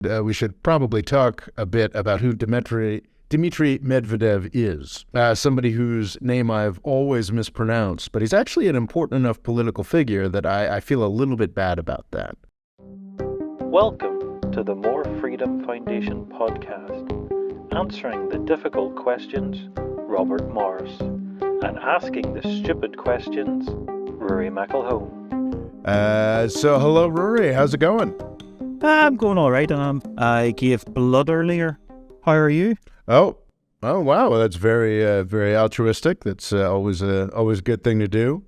We should probably talk a bit about who Dmitry Medvedev is. Somebody whose name I've always mispronounced, but he's actually an important enough political figure that I feel a little bit bad about that. Welcome to the More Freedom Foundation podcast, answering the difficult questions, Robert Morris, and asking the stupid questions, Rory McElhone. So hello, Rory. How's it going? I'm going all right. I gave blood earlier. How are you? Oh, wow. Well, that's very altruistic. That's always a good thing to do.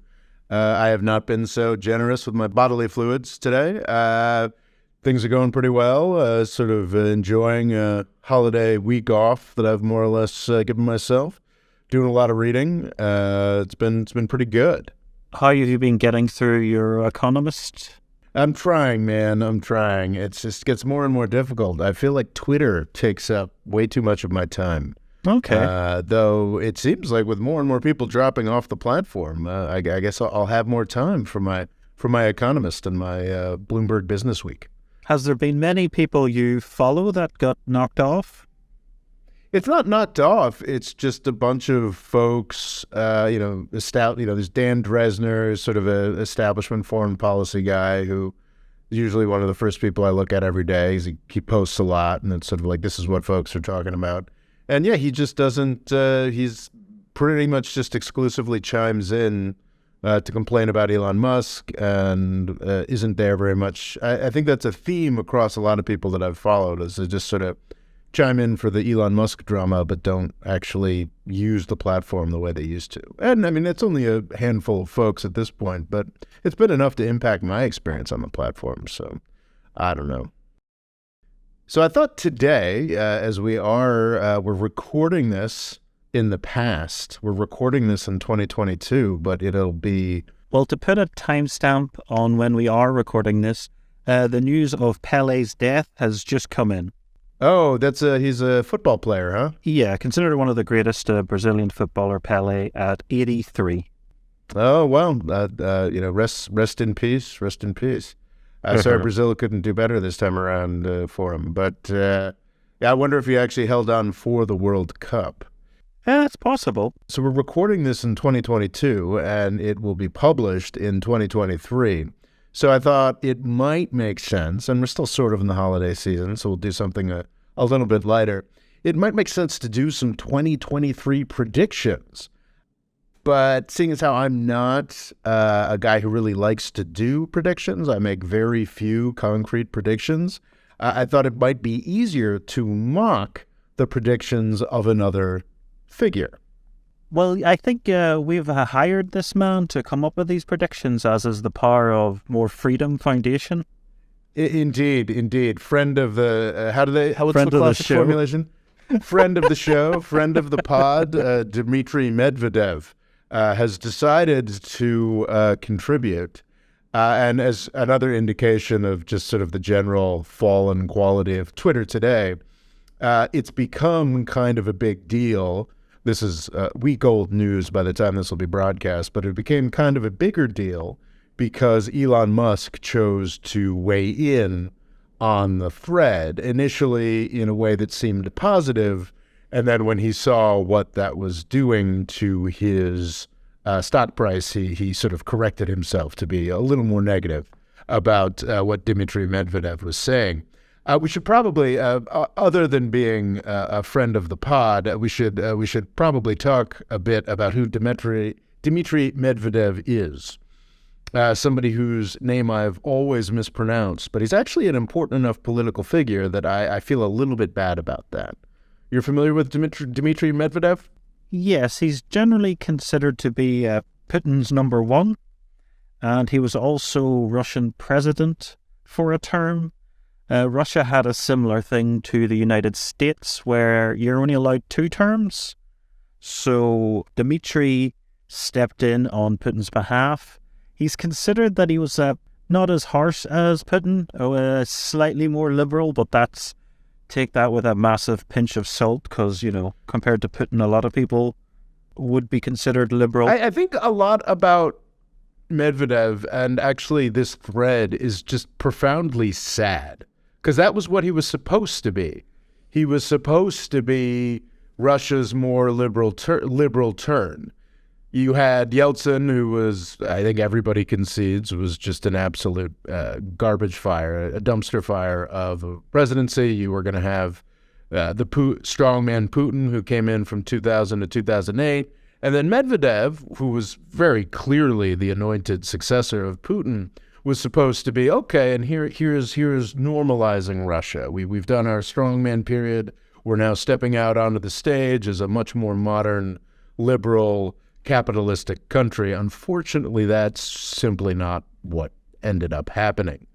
I have not been so generous with my bodily fluids today. Things are going pretty well. Sort of enjoying a holiday week off that I've more or less given myself. Doing a lot of reading. It's been pretty good. How have you been getting through your Economist? I'm trying, man. I'm trying. It just gets more and more difficult. I feel like Twitter takes up way too much of my time. Okay. Though it seems like with more and more people dropping off the platform, I guess I'll have more time for my Economist and my Bloomberg Business Week. Has there been many people you follow that got knocked off? It's not knocked off. It's just a bunch of folks, there's Dan Dresner, sort of an establishment foreign policy guy who is usually one of the first people I look at every day. He posts a lot, and it's sort of like, this is what folks are talking about. And yeah, he just doesn't, he's pretty much just exclusively chimes in to complain about Elon Musk and isn't there very much. I think that's a theme across a lot of people that I've followed, is to just sort of chime in for the Elon Musk drama, but don't actually use the platform the way they used to. And I mean, it's only a handful of folks at this point, but it's been enough to impact my experience on the platform. So I don't know. So I thought today, as we're recording this in the past, we're recording this in 2022, but it'll be... Well, to put a timestamp on when we are recording this, the news of Pele's death has just come in. Oh, he's a football player, huh? Yeah, considered one of the greatest Brazilian footballer, Pele, at 83. Oh, well, rest in peace, rest in peace. Sorry, Brazil couldn't do better this time around for him. But I wonder if he actually held on for the World Cup. Yeah, it's possible. So we're recording this in 2022, and it will be published in 2023. So I thought it might make sense, and we're still sort of in the holiday season, so we'll do something a little bit lighter. It might make sense to do some 2023 predictions. But seeing as how I'm not a guy who really likes to do predictions, I make very few concrete predictions, I thought it might be easier to mock the predictions of another figure. Well, I think we've hired this man to come up with these predictions, as is the power of More Freedom Foundation. Indeed. Friend of the, what's friend the of classic the show. formulation? Friend of the show, friend of the pod, Dmitry Medvedev has decided to contribute. And as another indication of just sort of the general fallen quality of Twitter today, it's become kind of a big deal. This is week-old news by the time this will be broadcast, but it became kind of a bigger deal because Elon Musk chose to weigh in on the thread, initially in a way that seemed positive, and then when he saw what that was doing to his stock price, he sort of corrected himself to be a little more negative about what Dmitry Medvedev was saying. We should probably, other than being a friend of the pod, we should probably talk a bit about who Dmitry Medvedev is. Somebody whose name I've always mispronounced, but he's actually an important enough political figure that I feel a little bit bad about that. You're familiar with Dmitry Medvedev? Yes, he's generally considered to be Putin's number one, and he was also Russian president for a term. Russia had a similar thing to the United States where you're only allowed 2 terms. So Dmitry stepped in on Putin's behalf. He's considered that he was not as harsh as Putin, slightly more liberal, but take that with a massive pinch of salt because, compared to Putin, a lot of people would be considered liberal. I think a lot about Medvedev, and actually this thread is just profoundly sad. because that was what he was supposed to be. He was supposed to be Russia's more liberal turn. You had Yeltsin, who was, I think everybody concedes, was just an absolute garbage fire, a dumpster fire of a presidency. You were going to have the strongman Putin, who came in from 2000 to 2008. And then Medvedev, who was very clearly the anointed successor of Putin, was supposed to be, okay, and here's normalizing Russia. We've done our strongman period. We're now stepping out onto the stage as a much more modern, liberal, capitalistic country. Unfortunately, that's simply not what ended up happening.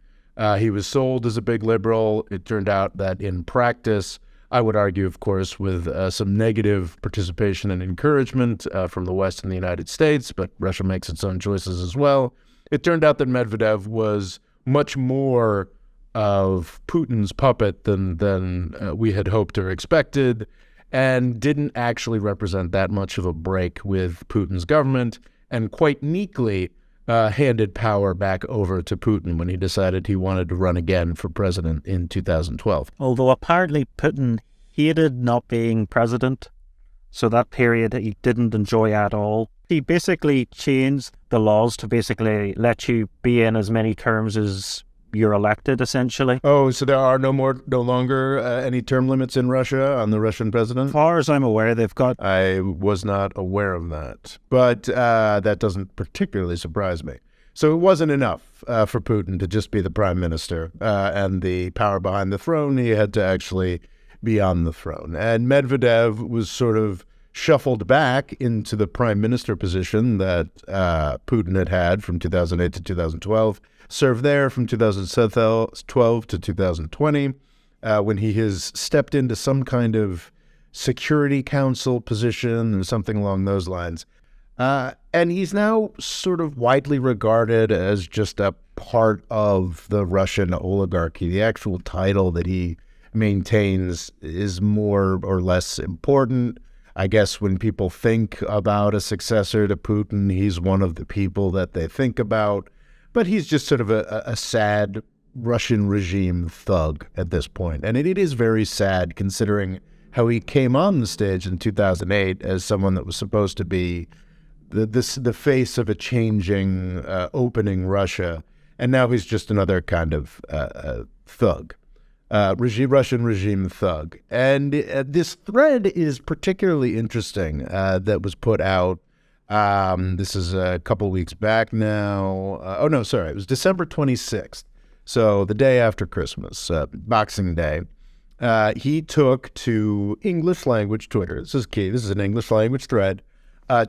He was sold as a big liberal. It turned out that in practice, I would argue, of course, with some negative participation and encouragement from the West and the United States, but Russia makes its own choices as well. It turned out that Medvedev was much more of Putin's puppet than we had hoped or expected, and didn't actually represent that much of a break with Putin's government, and quite neatly handed power back over to Putin when he decided he wanted to run again for president in 2012. Although apparently Putin hated not being president, so that period he didn't enjoy at all. He basically changed the laws to basically let you be in as many terms as you're elected, essentially. Oh, so there are no longer any term limits in Russia on the Russian president? As far as I'm aware, they've got... I was not aware of that, but that doesn't particularly surprise me. So it wasn't enough for Putin to just be the prime minister and the power behind the throne. He had to actually be on the throne. And Medvedev was sort of shuffled back into the prime minister position that Putin had from 2008 to 2012. Served there from 2012 to 2020, when he has stepped into some kind of security council position or something along those lines. And he's now sort of widely regarded as just a part of the Russian oligarchy. The actual title that he maintains is more or less important. I guess when people think about a successor to Putin, he's one of the people that they think about. But he's just sort of a sad Russian regime thug at this point. And it is very sad considering how he came on the stage in 2008 as someone that was supposed to be the face of a changing, opening Russia. And now he's just another kind of thug, Russian regime thug. And this thread is particularly interesting that was put out. This is a couple weeks back now. It was December 26th. So the day after Christmas, Boxing Day. He took to English language Twitter. This is key. This is an English language thread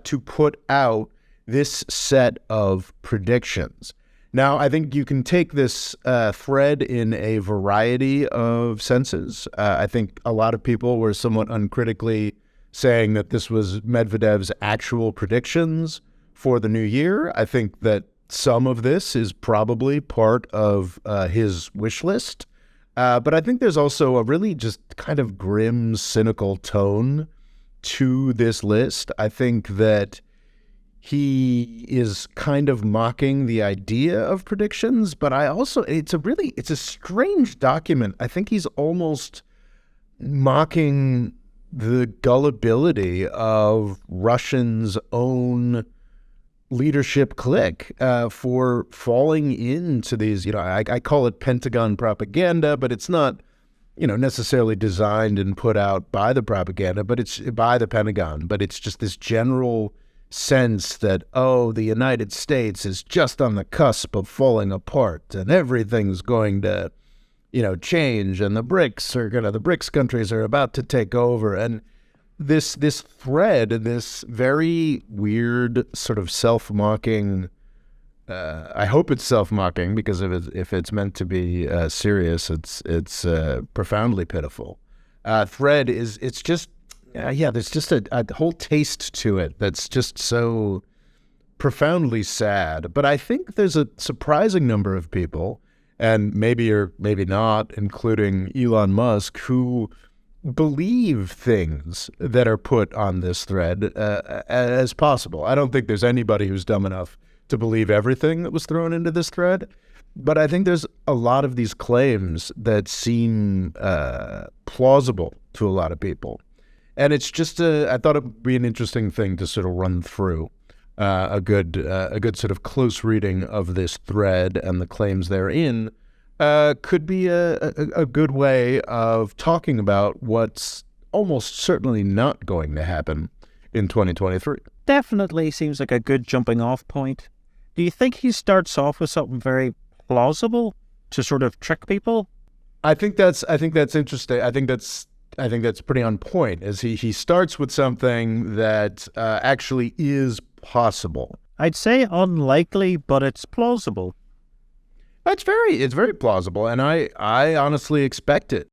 to put out this set of predictions. Now, I think you can take this thread in a variety of senses. I think a lot of people were somewhat uncritically saying that this was Medvedev's actual predictions for the new year. I think that some of this is probably part of his wish list. But I think there's also a really just kind of grim, cynical tone to this list. I think that he is kind of mocking the idea of predictions, but it's a strange document. I think he's almost mocking the gullibility of Russians' own leadership clique for falling into these, I call it Pentagon propaganda, but it's not, necessarily designed and put out by the propaganda, but it's by the Pentagon. But it's just this general sense that, the United States is just on the cusp of falling apart and everything's going to change, and the BRICS countries are about to take over. And this thread, this very weird sort of self-mocking, I hope it's self-mocking, because if it's meant to be serious, it's profoundly pitiful. Thread there's just a whole taste to it that's just so profoundly sad. But I think there's a surprising number of people, and maybe or maybe not, including Elon Musk, who believe things that are put on this thread as possible. I don't think there's anybody who's dumb enough to believe everything that was thrown into this thread. But I think there's a lot of these claims that seem plausible to a lot of people. And it's just I thought it would be an interesting thing to sort of run through a good sort of close reading of this thread and the claims therein could be a good way of talking about what's almost certainly not going to happen in 2023. Definitely seems like a good jumping off point. Do you think he starts off with something very plausible to sort of trick people? I think that's interesting. I think that's pretty on point. As he starts with something that actually is possible. I'd say unlikely, but it's plausible. It's very plausible, and I honestly expected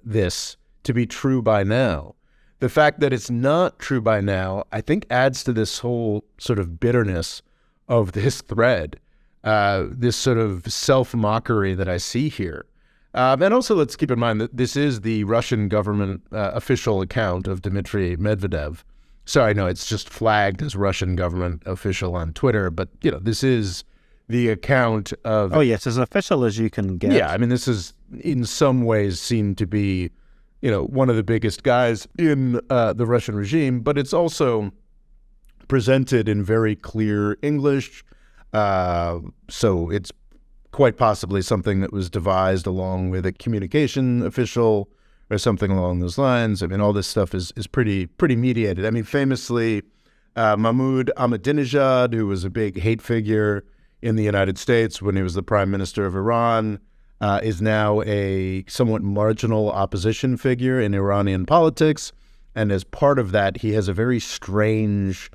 this to be true by now. The fact that it's not true by now, I think, adds to this whole sort of bitterness of this thread, this sort of self-mockery that I see here. And also, let's keep in mind that this is the Russian government official account of Dmitry Medvedev. Sorry, no, it's just flagged as Russian government official on Twitter, but, this is the account of... Oh, yes, as official as you can get. Yeah, I mean, this is in some ways seen to be, one of the biggest guys in the Russian regime, but it's also presented in very clear English, so it's quite possibly something that was devised along with a communication official or something along those lines. I mean, all this stuff is pretty mediated. I mean, famously, Mahmoud Ahmadinejad, who was a big hate figure in the United States when he was the prime minister of Iran, is now a somewhat marginal opposition figure in Iranian politics. And as part of that, he has a very strange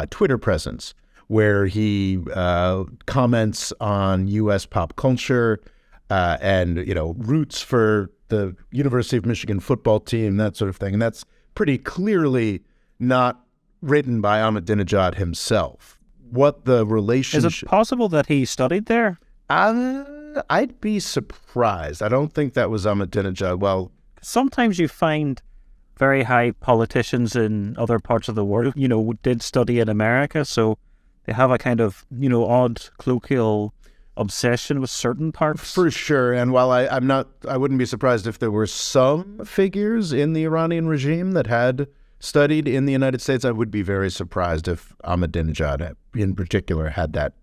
Twitter presence where he comments on U.S. pop culture and, roots for the University of Michigan football team, that sort of thing. And that's pretty clearly not written by Ahmadinejad himself. What the relationship... Is it possible that he studied there? I'd be surprised. I don't think that was Ahmadinejad. Well, sometimes you find very high politicians in other parts of the world, did study in America, so they have a kind of, odd colloquial obsession with certain parts. For sure. And while I wouldn't be surprised if there were some figures in the Iranian regime that had studied in the United States, I would be very surprised if Ahmadinejad in particular had that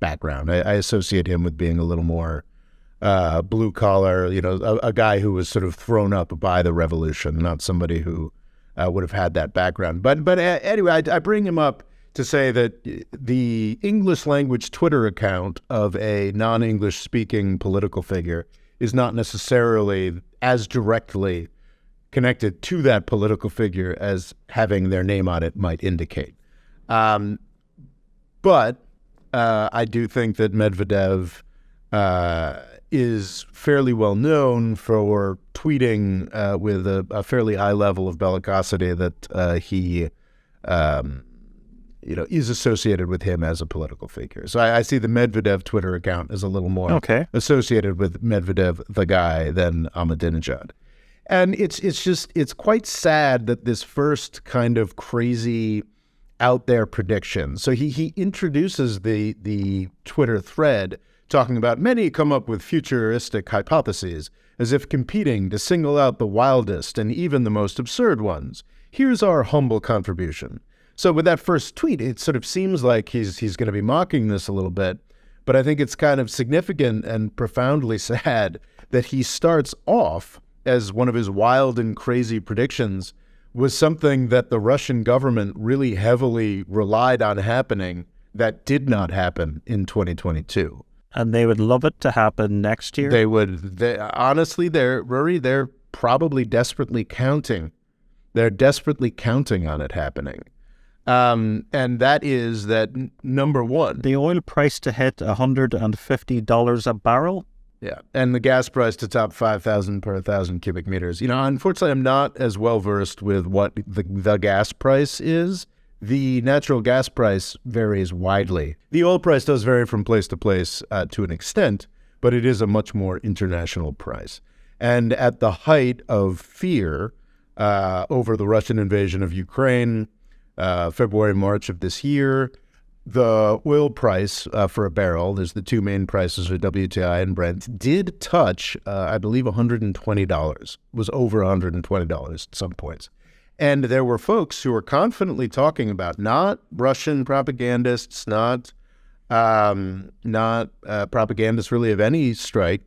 background. I associate him with being a little more blue collar, a guy who was sort of thrown up by the revolution, not somebody who would have had that background. But anyway, I bring him up to say that the English language Twitter account of a non-English speaking political figure is not necessarily as directly connected to that political figure as having their name on it might indicate. But I do think that Medvedev is fairly well known for tweeting with a fairly high level of bellicosity that he is associated with him as a political figure. So I see the Medvedev Twitter account as a little more associated with Medvedev, the guy, than Ahmadinejad. And it's quite sad that this first kind of crazy out there prediction. So he introduces the Twitter thread talking about many come up with futuristic hypotheses as if competing to single out the wildest and even the most absurd ones. Here's our humble contribution. So with that first tweet, it sort of seems like he's going to be mocking this a little bit, but I think it's kind of significant and profoundly sad that he starts off as one of his wild and crazy predictions was something that the Russian government really heavily relied on happening that did not happen in 2022. And they would love it to happen next year? They would. Honestly, they're probably desperately counting. They're desperately counting on it happening. And that is that, number one, the oil price to hit $150 a barrel. Yeah, and the gas price to top 5,000 per 1,000 cubic meters. Unfortunately, I'm not as well versed with what the gas price is. The natural gas price varies widely. The oil price does vary from place to place to an extent, but it is a much more international price. And at the height of fear over the Russian invasion of Ukraine, February, March of this year, the oil price for a barrel, there's the two main prices are WTI and Brent, did touch, I believe, $120. Was over $120 at some points. And there were folks who were confidently talking about, not Russian propagandists, not propagandists really of any strike,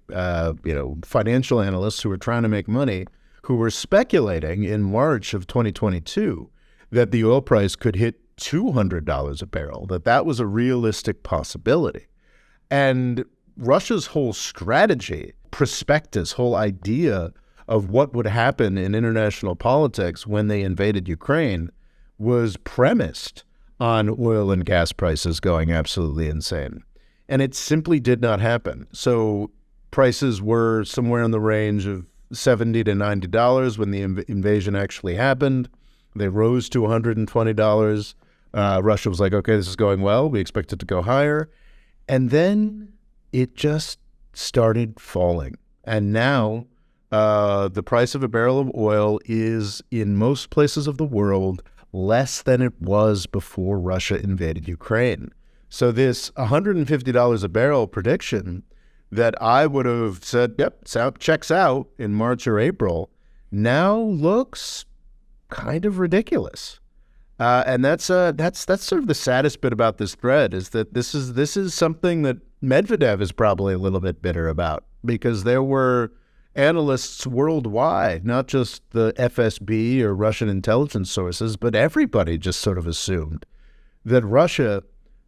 financial analysts who were trying to make money, who were speculating in March of 2022 that the oil price could hit $200 a barrel, that was a realistic possibility. And Russia's whole strategy, prospectus, whole idea of what would happen in international politics when they invaded Ukraine was premised on oil and gas prices going absolutely insane. And it simply did not happen. So prices were somewhere in the range of $70 to $90 when the invasion actually happened. They rose to $120. Russia was like, okay, this is going well. We expect it to go higher. And then it just started falling. And now the price of a barrel of oil is, in most places of the world, less than it was before Russia invaded Ukraine. So this $150 a barrel prediction that I would have said, yep, checks out in March or April, now looks kind of ridiculous. And that's sort of the saddest bit about this thread, is that this is something that Medvedev is probably a little bit bitter about, because there were analysts worldwide, not just the FSB or Russian intelligence sources, but everybody just sort of assumed that Russia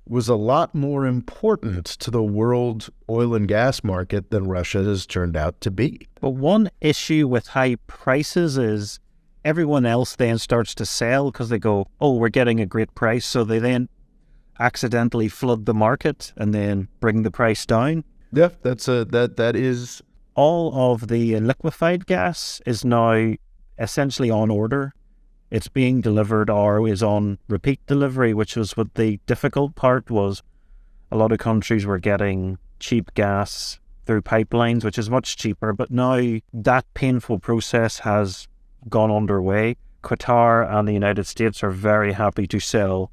was a lot more important to the world oil and gas market than Russia has turned out to be. But one issue with high prices is everyone else then starts to sell because they go, oh, we're getting a great price. So they then accidentally flood the market and then bring the price down. Yeah, that is... All of the liquefied gas is now essentially on order. It's being delivered or is on repeat delivery, which was what the difficult part was. A lot of countries were getting cheap gas through pipelines, which is much cheaper. But now that painful process has gone underway. Qatar and the United States are very happy to sell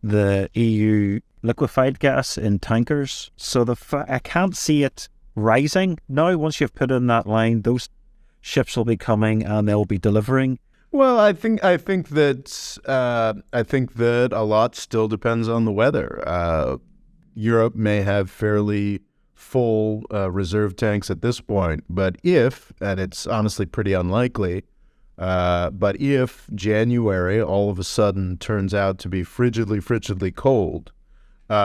the EU liquefied gas in tankers. So I can't see it rising. Now, once you've put in that line, those ships will be coming and they'll be delivering. Well, I think that a lot still depends on the weather. Europe may have fairly full reserve tanks at this point, but if, and it's honestly pretty unlikely, but if January all of a sudden turns out to be frigidly cold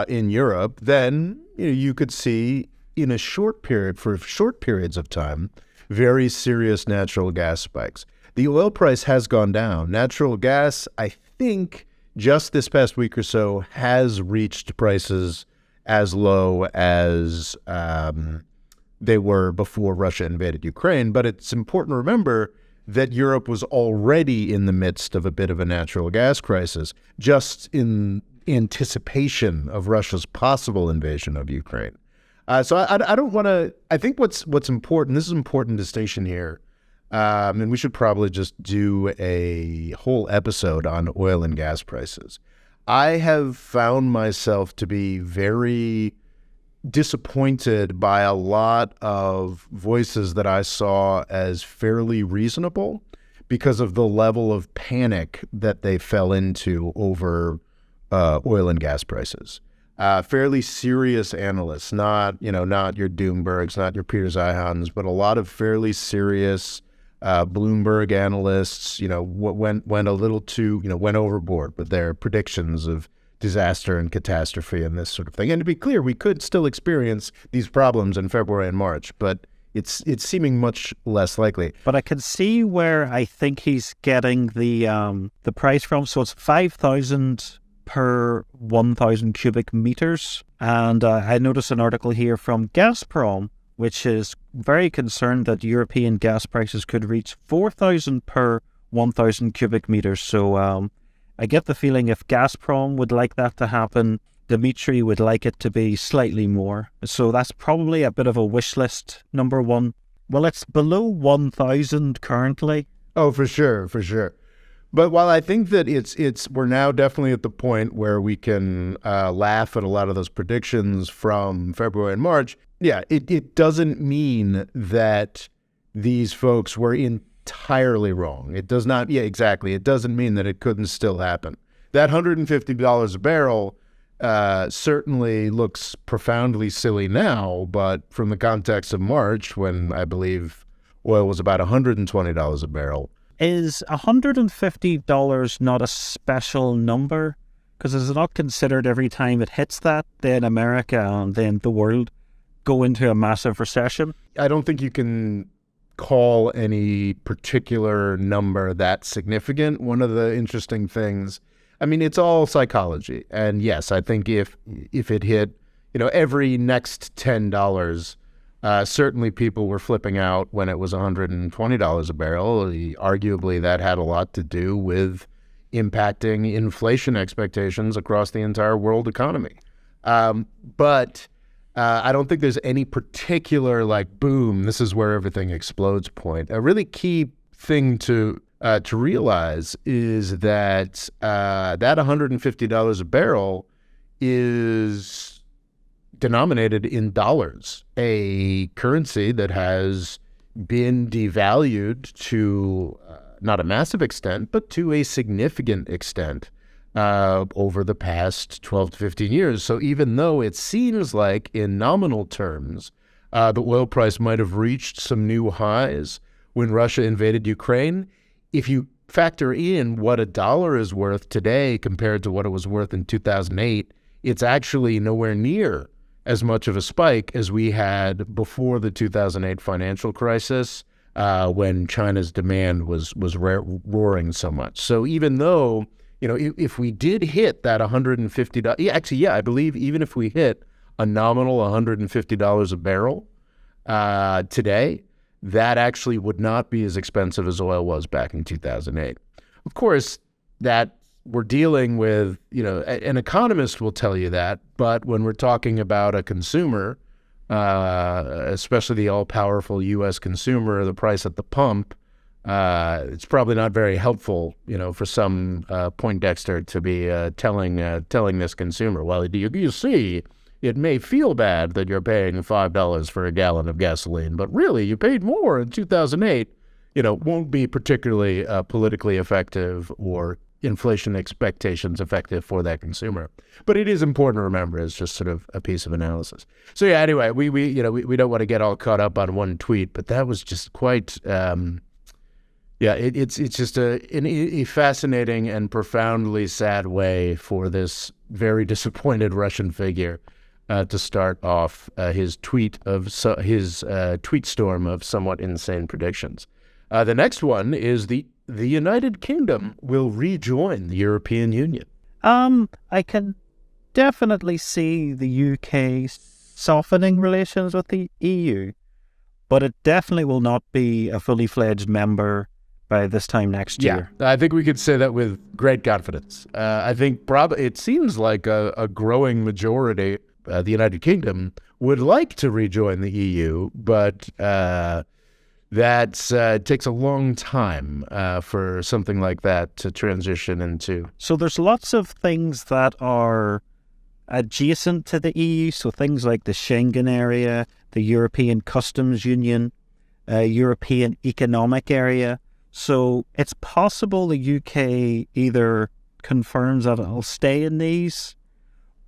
in Europe, then you could see for short periods of time, very serious natural gas spikes. The oil price has gone down. Natural gas, I think, just this past week or so, has reached prices as low as they were before Russia invaded Ukraine. But it's important to remember that Europe was already in the midst of a bit of a natural gas crisis, just in anticipation of Russia's possible invasion of Ukraine. So I don't want to. I think what's important. This is an important distinction here, and we should probably just do a whole episode on oil and gas prices. I have found myself to be very disappointed by a lot of voices that I saw as fairly reasonable because of the level of panic that they fell into over oil and gas prices. Fairly serious analysts, not your Doombergs, not your Peter Zeihan's, but a lot of fairly serious Bloomberg analysts, went a little too, went overboard with their predictions of disaster and catastrophe and this sort of thing. And to be clear, we could still experience these problems in February and March, but it's seeming much less likely. But I can see where I think he's getting the price from. So it's 5,000 per 1,000 cubic meters. And I noticed an article here from Gazprom, which is very concerned that European gas prices could reach 4,000 per 1,000 cubic meters. So I get the feeling if Gazprom would like that to happen, Dmitry would like it to be slightly more. So that's probably a bit of a wish list, number one. Well, it's below 1,000 currently. Oh, for sure. But while I think that we're now definitely at the point where we can laugh at a lot of those predictions from February and March, yeah, it doesn't mean that these folks were entirely wrong. It does not, yeah, exactly. It doesn't mean that it couldn't still happen. That $150 a barrel certainly looks profoundly silly now, but from the context of March, when I believe oil was about $120 a barrel. Is $150 not a special number? Because is it not considered every time it hits that, then America and then the world go into a massive recession? I don't think you can call any particular number that significant. One of the interesting things, I mean, it's all psychology. And yes, I think if it hit, every next $10, certainly people were flipping out when it was $120 a barrel. Arguably, that had a lot to do with impacting inflation expectations across the entire world economy. But I don't think there's any particular, boom, this is where everything explodes point. A really key thing to realize is that that $150 a barrel is denominated in dollars, a currency that has been devalued to not a massive extent, but to a significant extent over the past 12 to 15 years. So even though it seems like in nominal terms, the oil price might have reached some new highs when Russia invaded Ukraine, if you factor in what a dollar is worth today compared to what it was worth in 2008, it's actually nowhere near as much of a spike as we had before the 2008 financial crisis, when China's demand was roaring so much. So even though, if we did hit that $150, I believe even if we hit a nominal $150 a barrel today, that actually would not be as expensive as oil was back in 2008. Of course, that we're dealing with, an economist will tell you that, but when we're talking about a consumer, especially the all-powerful U.S. consumer, the price at the pump, it's probably not very helpful, for some Poindexter to be telling this consumer, well, you see, it may feel bad that you're paying $5 for a gallon of gasoline, but really you paid more in 2008, won't be particularly politically effective or inflation expectations effective for that consumer. But it is important to remember as just sort of a piece of analysis. So yeah, anyway, we don't want to get all caught up on one tweet, but that was just quite, it's just a fascinating and profoundly sad way for this very disappointed Russian figure to start off his tweet storm of somewhat insane predictions. The next one is the United Kingdom will rejoin the European Union. I can definitely see the UK softening relations with the EU, but it definitely will not be a fully fledged member by this time next year. Yeah, I think we could say that with great confidence. I think it seems like a growing majority, the United Kingdom, would like to rejoin the EU, but that takes a long time for something like that to transition into. So there's lots of things that are adjacent to the EU, so things like the Schengen area, the European Customs Union, European Economic Area. So it's possible the UK either confirms that it'll stay in these,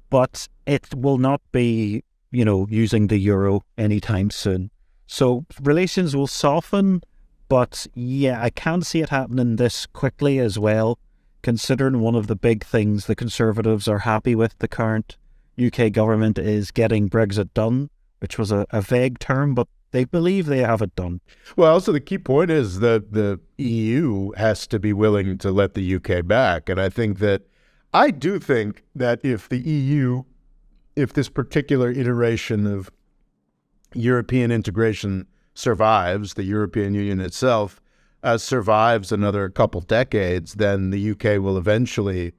but it will not be, using the euro anytime soon. So relations will soften, but yeah, I can't see it happening this quickly as well, considering one of the big things the Conservatives are happy with the current UK government is getting Brexit done, which was a vague term, but they believe they have it done. Well, also the key point is that the EU has to be willing to let the UK back. And I do think that if the EU, if this particular iteration of European integration survives, the European Union itself survives another couple decades, then the UK will eventually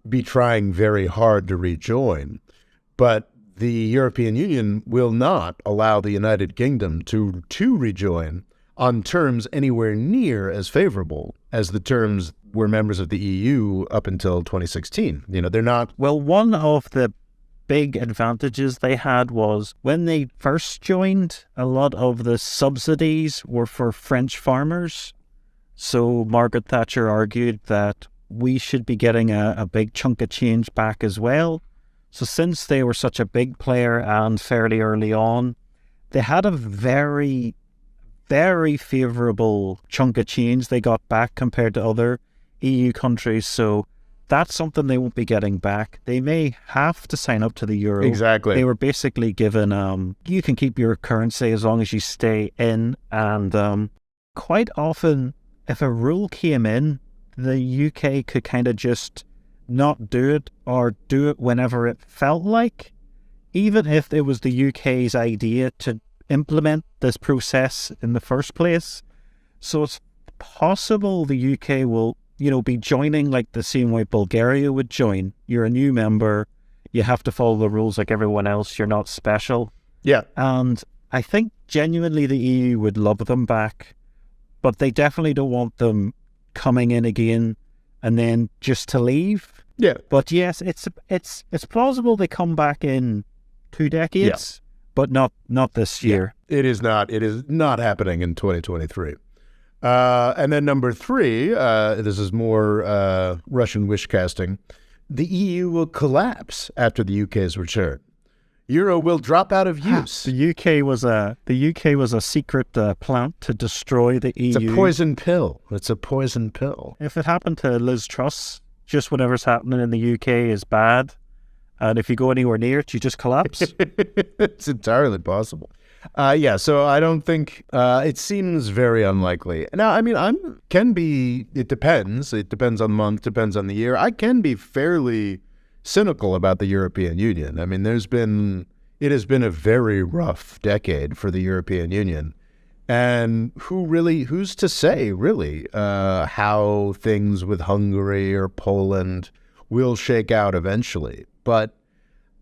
be trying very hard to rejoin. But the European Union will not allow the United Kingdom to rejoin on terms anywhere near as favorable as the terms were members of the EU up until 2016. They're not... Well, one of the big advantages they had was when they first joined, a lot of the subsidies were for French farmers. So Margaret Thatcher argued that we should be getting a big chunk of change back as well. So since they were such a big player and fairly early on, they had a very, very favourable chunk of change they got back compared to other EU countries. So that's something they won't be getting back. They may have to sign up to the euro. Exactly. They were basically given, you can keep your currency as long as you stay in. And quite often, if a rule came in, the UK could kind of just not do it or do it whenever it felt like, even if it was the UK's idea to implement this process in the first place. So it's possible the UK will be joining like the same way Bulgaria would join. You're a new member. You have to follow the rules like everyone else. You're not special. Yeah. And I think genuinely the EU would love them back, but they definitely don't want them coming in again and then just to leave. Yeah. But yes, it's plausible they come back in 2 decades, but not this year. Yeah. It is not happening in 2023. And then number 3, this is more Russian wish casting. The EU will collapse after the UK's return. Euro will drop out of use. The UK was a secret plant to destroy the EU. It's a poison pill. If it happened to Liz Truss, just whatever's happening in the UK is bad, and if you go anywhere near it, you just collapse. It's entirely possible. So I don't think, it seems very unlikely. Now, I mean, it depends. It depends on the month, depends on the year. I can be fairly cynical about the European Union. I mean, it has been a very rough decade for the European Union. And who's to say, really, how things with Hungary or Poland will shake out eventually. But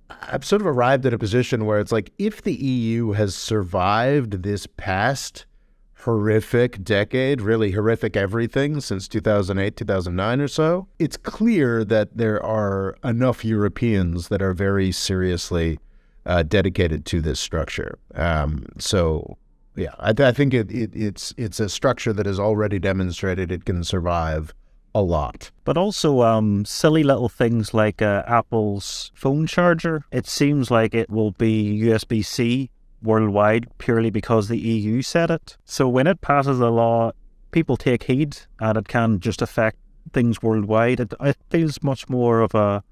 I've sort of arrived at a position where it's like, if the EU has survived this past horrific decade, really horrific everything since 2008, 2009 or so, it's clear that there are enough Europeans that are very seriously dedicated to this structure. I think it's a structure that has already demonstrated it can survive a lot. But also silly little things like Apple's phone charger. It seems like it will be USB-C worldwide purely because the EU said it. So when it passes a law, people take heed and it can just affect things worldwide. It feels much more of a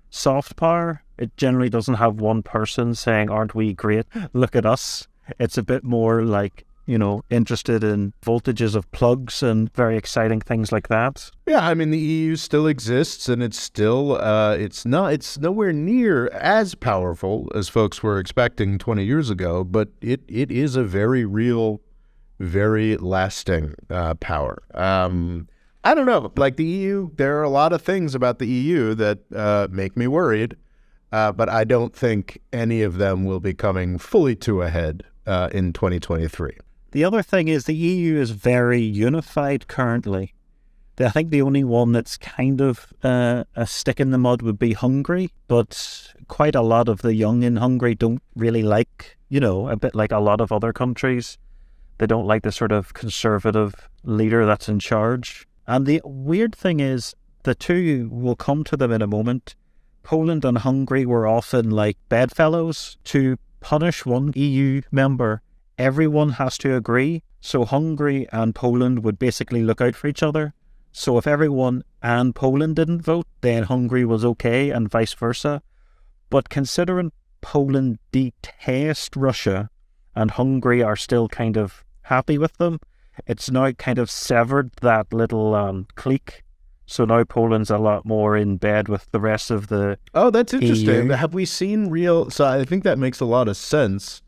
soft power. It generally doesn't have one person saying, aren't we great? Look at us. It's a bit more like, interested in voltages of plugs and very exciting things like that. Yeah, I mean, the EU still exists, and it's still, it's nowhere near as powerful as folks were expecting 20 years ago, but it is a very real, very lasting power. I don't know, like the EU, there are a lot of things about the EU that make me worried, but I don't think any of them will be coming fully to a head in 2023. The other thing is the EU is very unified currently. I think the only one that's kind of a stick in the mud would be Hungary, but quite a lot of the young in Hungary don't really like, a bit like a lot of other countries. They don't like the sort of conservative leader that's in charge. And the weird thing is, the two will come to them in a moment. Poland and Hungary were often like bedfellows. To punish one EU member, everyone has to agree. So Hungary and Poland would basically look out for each other. So if everyone and Poland didn't vote, then Hungary was okay and vice versa. But considering Poland detest Russia and Hungary are still kind of happy with them, it's now kind of severed that little clique. So now Poland's a lot more in bed with the rest of the Oh, that's interesting. EU. Have we seen real... So I think that makes a lot of sense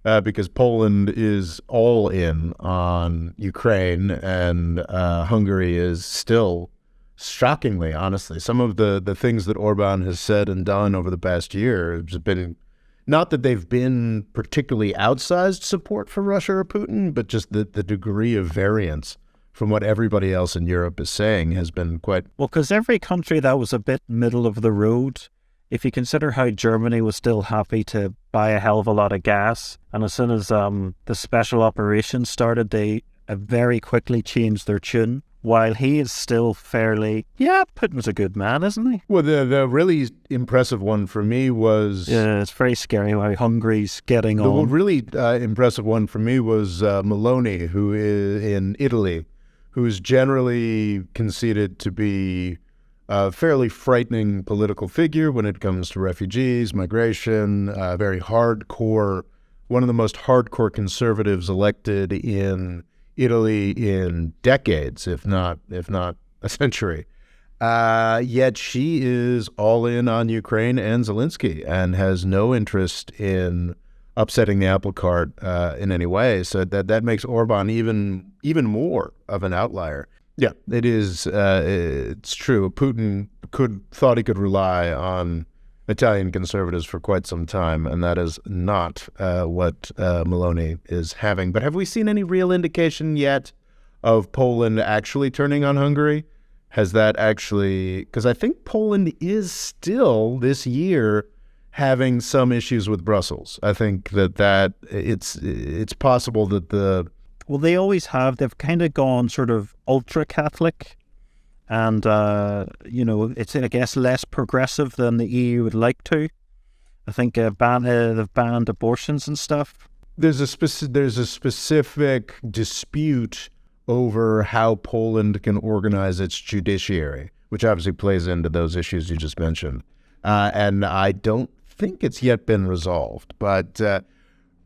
because Poland is all in on Ukraine and Hungary is still, shockingly, honestly, some of the things that Orban has said and done over the past year has been not that they've been particularly outsized support for Russia or Putin, but just the degree of variance from what everybody else in Europe is saying has been quite... Well, because every country that was a bit middle of the road, if you consider how Germany was still happy to buy a hell of a lot of gas, and as soon as the special operations started, they very quickly changed their tune, while he is still fairly... Yeah, Putin's a good man, isn't he? Well, the really impressive one for me was... Yeah, it's very scary how Hungary's getting on. The really impressive one for me was Meloni, who is in Italy, who is generally conceded to be a fairly frightening political figure when it comes to refugees, migration, very hardcore, one of the most hardcore conservatives elected in Italy in decades, if not a century. Yet she is all in on Ukraine and Zelensky and has no interest in upsetting the apple cart in any way. So that makes Orban even more of an outlier. Yeah, it is. It's true. Putin thought he could rely on Italian conservatives for quite some time, and that is not what Meloni is having. But have we seen any real indication yet of Poland actually turning on Hungary? Has that actually... Because I think Poland is still, this year, having some issues with Brussels. I think that it's possible that the... Well, they always have. They've kind of gone sort of ultra-Catholic, and, it's, I guess, less progressive than the EU would like to. I think they've banned abortions and stuff. There's a specific dispute over how Poland can organize its judiciary, which obviously plays into those issues you just mentioned. And I don't think it's yet been resolved. But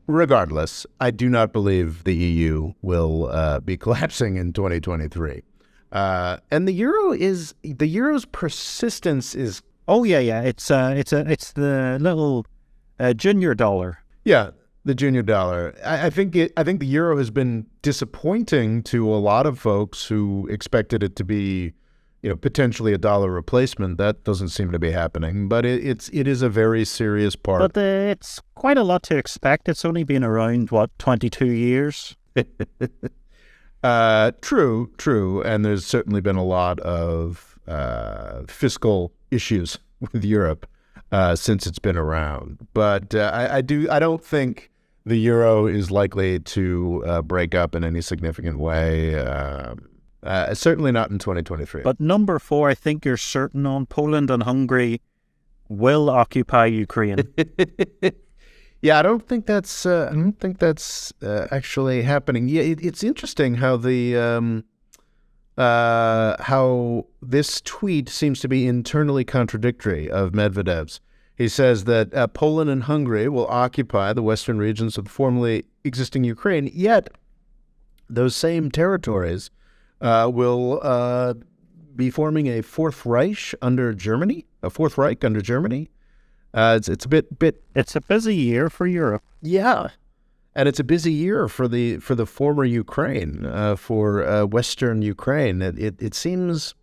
regardless, I do not believe the EU will be collapsing in 2023. And the euro's persistence is... Oh yeah. It's the little junior dollar. Yeah, the junior dollar. I think the euro has been disappointing to a lot of folks who expected it to be, potentially a dollar replacement. That doesn't seem to be happening, but it is a very serious part. But it's quite a lot to expect. It's only been around 22 years. True, and there's certainly been a lot of fiscal issues with Europe since it's been around. But I don't think the euro is likely to break up in any significant way. Certainly not in 2023. But number 4, I think you're certain on Poland and Hungary will occupy Ukraine. Yeah, I don't think that's actually happening. Yeah, it's interesting how how this tweet seems to be internally contradictory of Medvedev's. He says that Poland and Hungary will occupy the western regions of the formerly existing Ukraine, yet those same territories will be forming a Fourth Reich under Germany. It's a bit. It's a busy year for Europe. Yeah, and it's a busy year for the former Ukraine, for Western Ukraine. It seems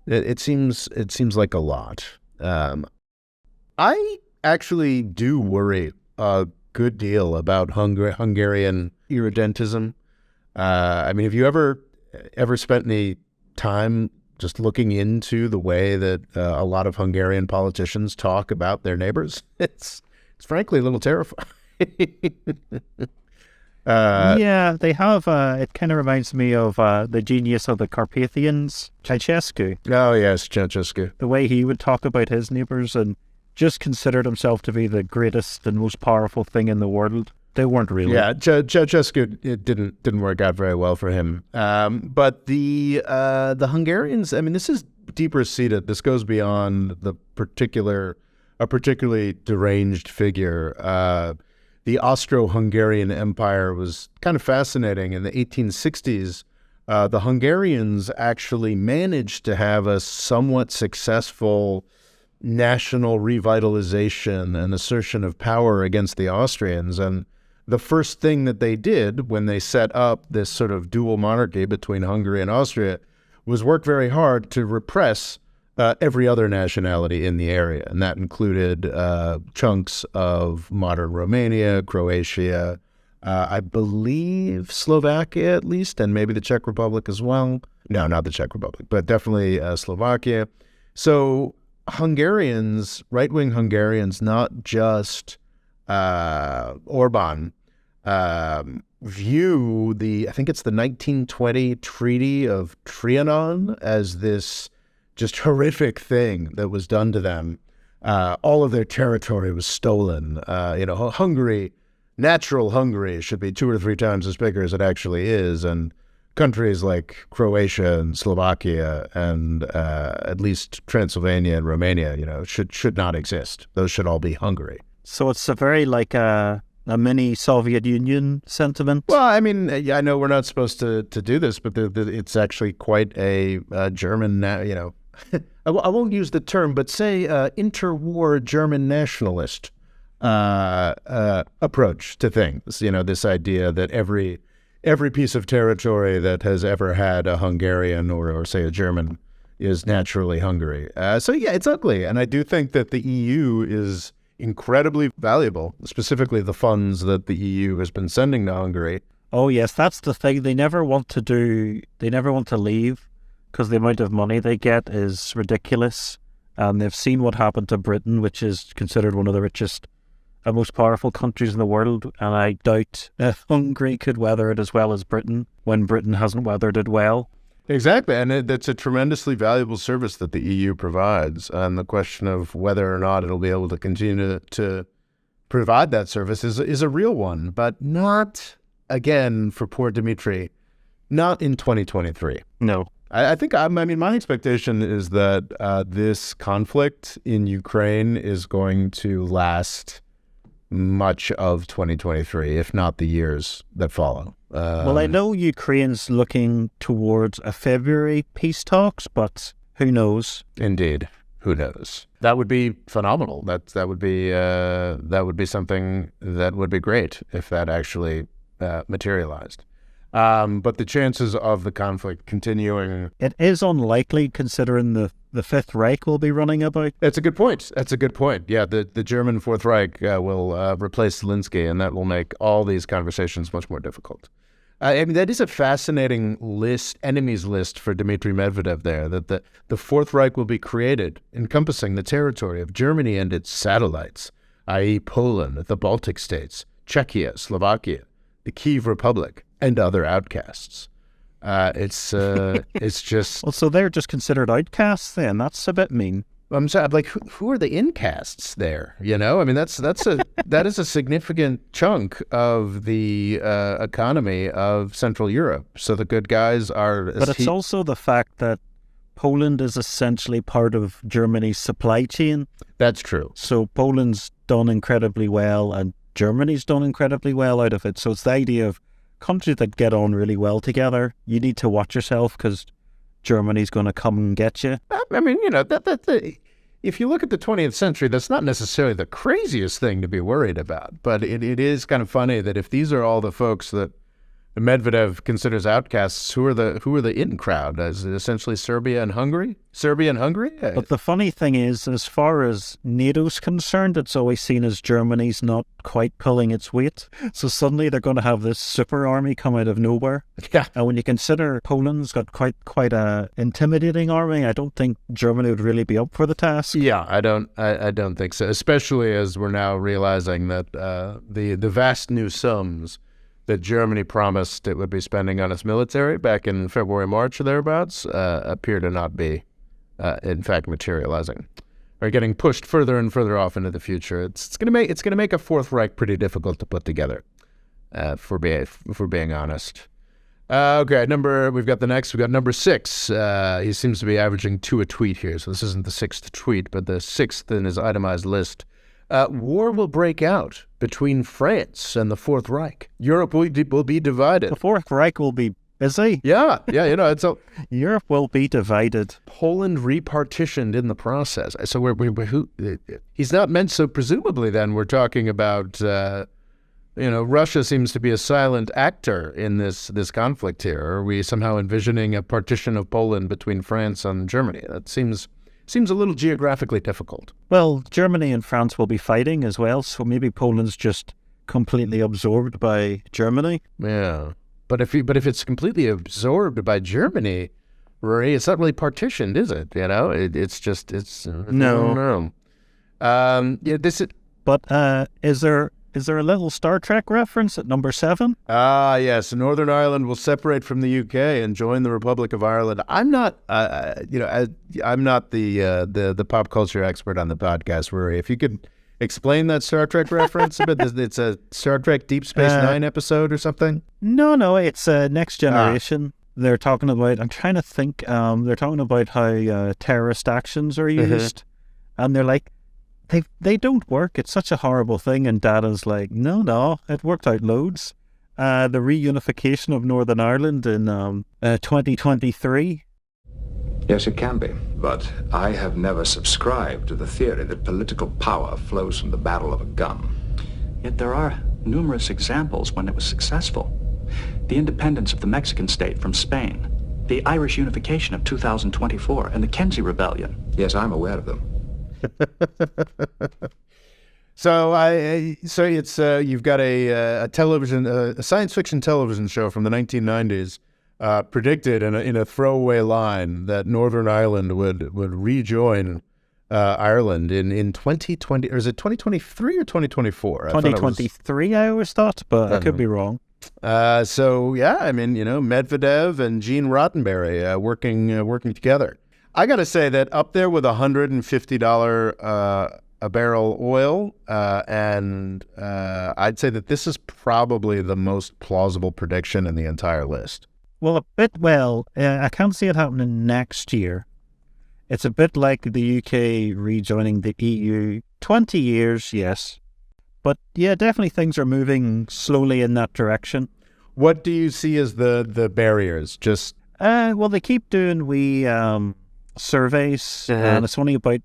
like a lot. I actually do worry a good deal about Hungarian irredentism. Have you ever spent any time just looking into the way that a lot of Hungarian politicians talk about their neighbors? It's frankly a little terrifying. Yeah, they have. It kind of reminds me of the genius of the Carpathians, Ceausescu. Oh yes, Ceausescu. The way he would talk about his neighbors and just considered himself to be the greatest and most powerful thing in the world. They weren't really. Yeah, Ceausescu, it didn't work out very well for him. But the Hungarians, this is deeper seated. This goes beyond a particularly deranged figure. The Austro-Hungarian Empire was kind of fascinating. In the 1860s, the Hungarians actually managed to have a somewhat successful national revitalization and assertion of power against the Austrians. And the first thing that they did when they set up this sort of dual monarchy between Hungary and Austria was work very hard to repress every other nationality in the area, and that included chunks of modern Romania, Croatia, I believe Slovakia at least, and maybe the Czech Republic as well. No, not the Czech Republic, but definitely Slovakia. So Hungarians, right-wing Hungarians, not just Orban, view I think it's the 1920 Treaty of Trianon as this just horrific thing that was done to them. All of their territory was stolen. Hungary, natural Hungary, should be 2 or 3 times as big as it actually is, and countries like Croatia and Slovakia and at least Transylvania and Romania, should not exist. Those should all be Hungary. So it's a very like a mini Soviet Union sentiment. Well, I mean, I know we're not supposed to do this, but it's actually quite a German, I won't use the term, but say interwar German nationalist approach to things. This idea that every piece of territory that has ever had a Hungarian or say a German is naturally Hungary. So yeah, it's ugly. And I do think that the EU is incredibly valuable, specifically the funds that the EU has been sending to Hungary. Oh yes, that's the thing. They never want to leave because the amount of money they get is ridiculous. And they've seen what happened to Britain, which is considered one of the richest and most powerful countries in the world, and I doubt Hungary could weather it as well as Britain when Britain hasn't weathered it well. Exactly, and it's a tremendously valuable service that the EU provides, and the question of whether or not it'll be able to continue to provide that service is a real one, but not, again, for poor Dmitry, not in 2023. No. I think, my expectation is that this conflict in Ukraine is going to last much of 2023, if not the years that follow. Well, I know Ukraine's looking towards a February peace talks, but who knows? Indeed, who knows? That would be phenomenal. That would be something that would be great if that actually materialized. But the chances of the conflict continuing... It is unlikely, considering the Fifth Reich will be running about. That's a good point. Yeah, the German Fourth Reich will replace Zelensky, and that will make all these conversations much more difficult. That is a fascinating enemies list for Dmitry Medvedev there, that the Fourth Reich will be created, encompassing the territory of Germany and its satellites, i.e. Poland, the Baltic states, Czechia, Slovakia, the Kiev Republic, and other outcasts. It's just... Well, so they're just considered outcasts then? That's a bit mean. I'm sorry, like, who are the incasts there? That is a significant chunk of the economy of Central Europe. So the good guys are... But it's also the fact that Poland is essentially part of Germany's supply chain. That's true. So Poland's done incredibly well, and Germany's done incredibly well out of it. So it's the idea of countries that get on really well together. You need to watch yourself because Germany's going to come and get you. If you look at the 20th century, that's not necessarily the craziest thing to be worried about. But it is kind of funny that if these are all the folks that Medvedev considers outcasts, who are the in crowd? Is it essentially Serbia and Hungary? But the funny thing is, as far as NATO's concerned, it's always seen as Germany's not quite pulling its weight. So suddenly they're going to have this super army come out of nowhere. Yeah. And when you consider Poland's got quite a intimidating army, I don't think Germany would really be up for the task. Yeah, I don't think so. Especially as we're now realizing that the vast new sums that Germany promised it would be spending on its military back in February, March or thereabouts appear to not be, in fact, materializing, or getting pushed further and further off into the future. It's going to make a Fourth Reich pretty difficult to put together, for being honest. Okay, we've got number 6. He seems to be averaging 2 a tweet here, so this isn't the 6th tweet, but the 6th in his itemized list. War will break out between France and the Fourth Reich. Europe will be divided. The Fourth Reich will be busy. Yeah. Europe will be divided. Poland repartitioned in the process. So he's not meant. So presumably, then we're talking about. Russia seems to be a silent actor in this conflict here. Are we somehow envisioning a partition of Poland between France and Germany? That seems seems a little geographically difficult. Well, Germany and France will be fighting as well, so maybe Poland's just completely absorbed by Germany. Yeah, but if it's completely absorbed by Germany, Rory, it's not really partitioned, is it? You know, it's No. This is. But is there a little Star Trek reference at number 7? Yes, Northern Ireland will separate from the UK and join the Republic of Ireland. I'm not, I'm not the pop culture expert on the podcast, Rory. If you could explain that Star Trek reference a bit, it's a Star Trek Deep Space Nine episode or something. No, it's Next Generation. They're talking about. I'm trying to think. They're talking about how terrorist actions are used, and they're like, They don't work. It's such a horrible thing. And Data's like, no, it worked out loads. The reunification of Northern Ireland in 2023. Yes, it can be. But I have never subscribed to the theory that political power flows from the barrel of a gun. Yet there are numerous examples when it was successful. The independence of the Mexican state from Spain, the Irish unification of 2024, and the Kenzie Rebellion. Yes, I'm aware of them. So it's you've got a television, a science fiction television show from the 1990s, predicted in a throwaway line that Northern Ireland would rejoin Ireland in 2020, or is it 2023 or 2024? 2023, I always thought, but I could be wrong. So yeah, I mean, Medvedev and Gene Roddenberry working together. I got to say that up there with $150 a barrel oil, and I'd say that this is probably the most plausible prediction in the entire list. Well, I can't see it happening next year. It's a bit like the UK rejoining the EU. 20 years, yes. But yeah, definitely things are moving slowly in that direction. What do you see as the barriers? Just well, they keep doing surveys, and it's only about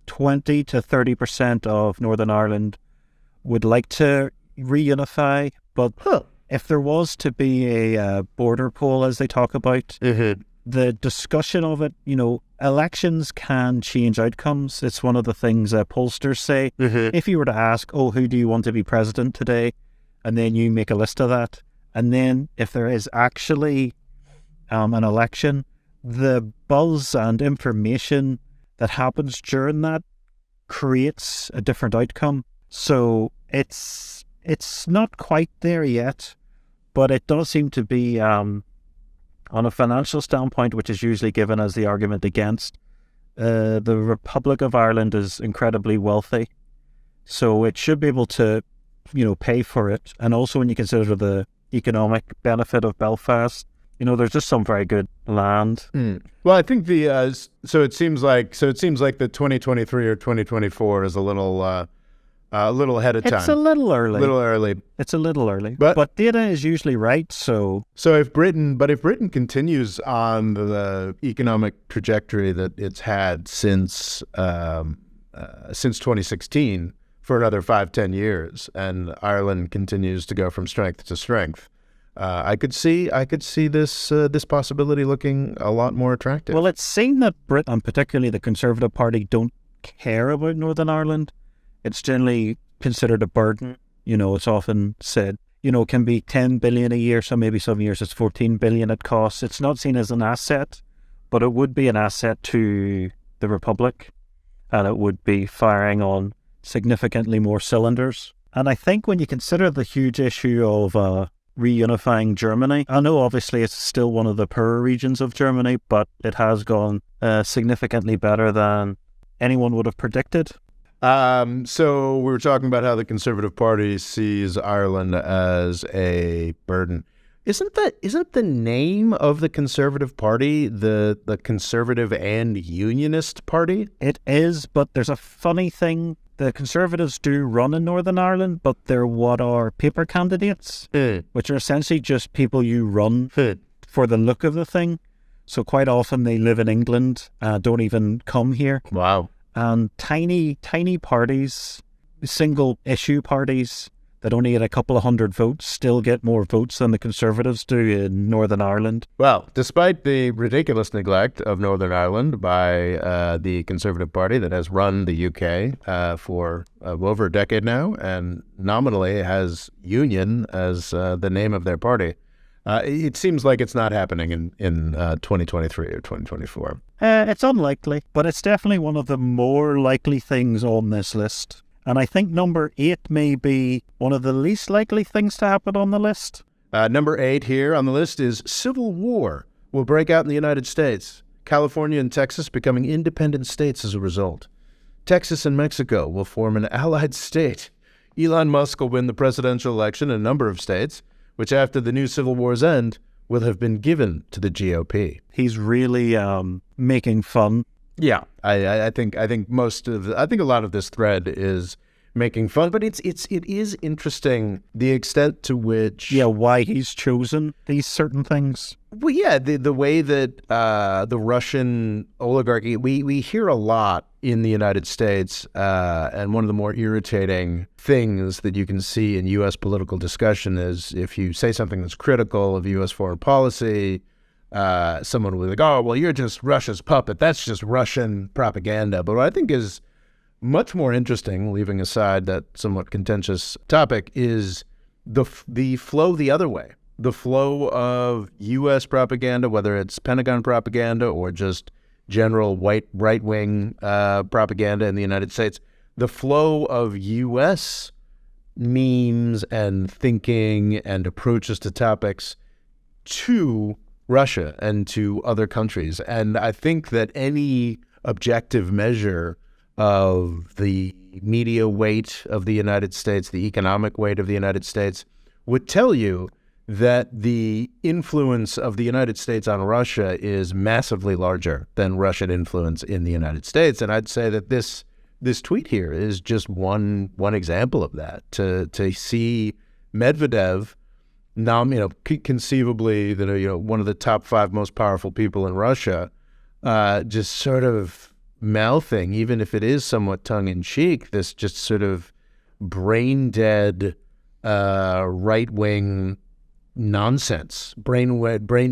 20 to 30% of Northern Ireland would like to reunify. But if there was to be a border poll, as they talk about, the discussion of it, elections can change outcomes. It's one of the things pollsters say. If you were to ask, who do you want to be president today? And then you make a list of that. And then if there is actually an election, the buzz and information that happens during that creates a different outcome. So it's not quite there yet, but it does seem to be, on a financial standpoint, which is usually given as the argument against, the Republic of Ireland is incredibly wealthy. So it should be able to, pay for it. And also when you consider the economic benefit of Belfast, there's just some very good land. Well, I think so it seems like the 2023 or 2024 is a little ahead of time. It's a little early. It's a little early. But data is usually right. So if Britain continues on the economic trajectory that it's had since 2016 for another 5-10 years, and Ireland continues to go from strength to strength, I could see this possibility looking a lot more attractive. Well, it's seen that Britain, and particularly the Conservative Party, don't care about Northern Ireland. It's generally considered a burden. It's often said, can be 10 billion a year. So maybe some years it's 14 billion it costs. It's not seen as an asset, but it would be an asset to the Republic, and it would be firing on significantly more cylinders. And I think when you consider the huge issue of reunifying Germany, I know obviously it's still one of the poorer regions of Germany, but it has gone significantly better than anyone would have predicted. So we were talking about how the Conservative Party sees Ireland as a burden. Isn't the name of the Conservative Party the Conservative and Unionist Party? It is, but there's a funny thing. The Conservatives do run in Northern Ireland, but they're what are paper candidates, which are essentially just people you run for the look of the thing. So quite often they live in England, don't even come here. Wow. And tiny parties, single issue parties, that only get a couple of hundred votes still get more votes than the Conservatives do in Northern Ireland. Well, despite the ridiculous neglect of Northern Ireland by the Conservative Party that has run the UK for over a decade now and nominally has Union as the name of their party, it seems like it's not happening in 2023 or 2024. It's unlikely, but it's definitely one of the more likely things on this list. And I think number 8 may be one of the least likely things to happen on the list. Number 8 here on the list is civil war will break out in the United States. California and Texas becoming independent states as a result. Texas and Mexico will form an allied state. Elon Musk will win the presidential election in a number of states, which after the new civil war's end will have been given to the GOP. He's really making fun. Yeah, I think a lot of this thread is making fun, but it is interesting the extent to which why he's chosen these certain things. Well, yeah, the way that the Russian oligarchy, we hear a lot in the United States, and one of the more irritating things that you can see in U.S. political discussion is if you say something that's critical of U.S. foreign policy, someone will be like, oh, well, you're just Russia's puppet. That's just Russian propaganda. But what I think is much more interesting, leaving aside that somewhat contentious topic, is the flow the other way. The flow of U.S. propaganda, whether it's Pentagon propaganda or just general right-wing propaganda in the United States, the flow of U.S. memes and thinking and approaches to topics to Russia and to other countries. And I think that any objective measure of the media weight of the United States, the economic weight of the United States, would tell you that the influence of the United States on Russia is massively larger than Russian influence in the United States. And I'd say that this tweet here is just one example of that. To see Medvedev, conceivably, one of the top 5 most powerful people in Russia, just sort of mouthing, even if it is somewhat tongue-in-cheek, this just sort of brain-dead right-wing nonsense, brain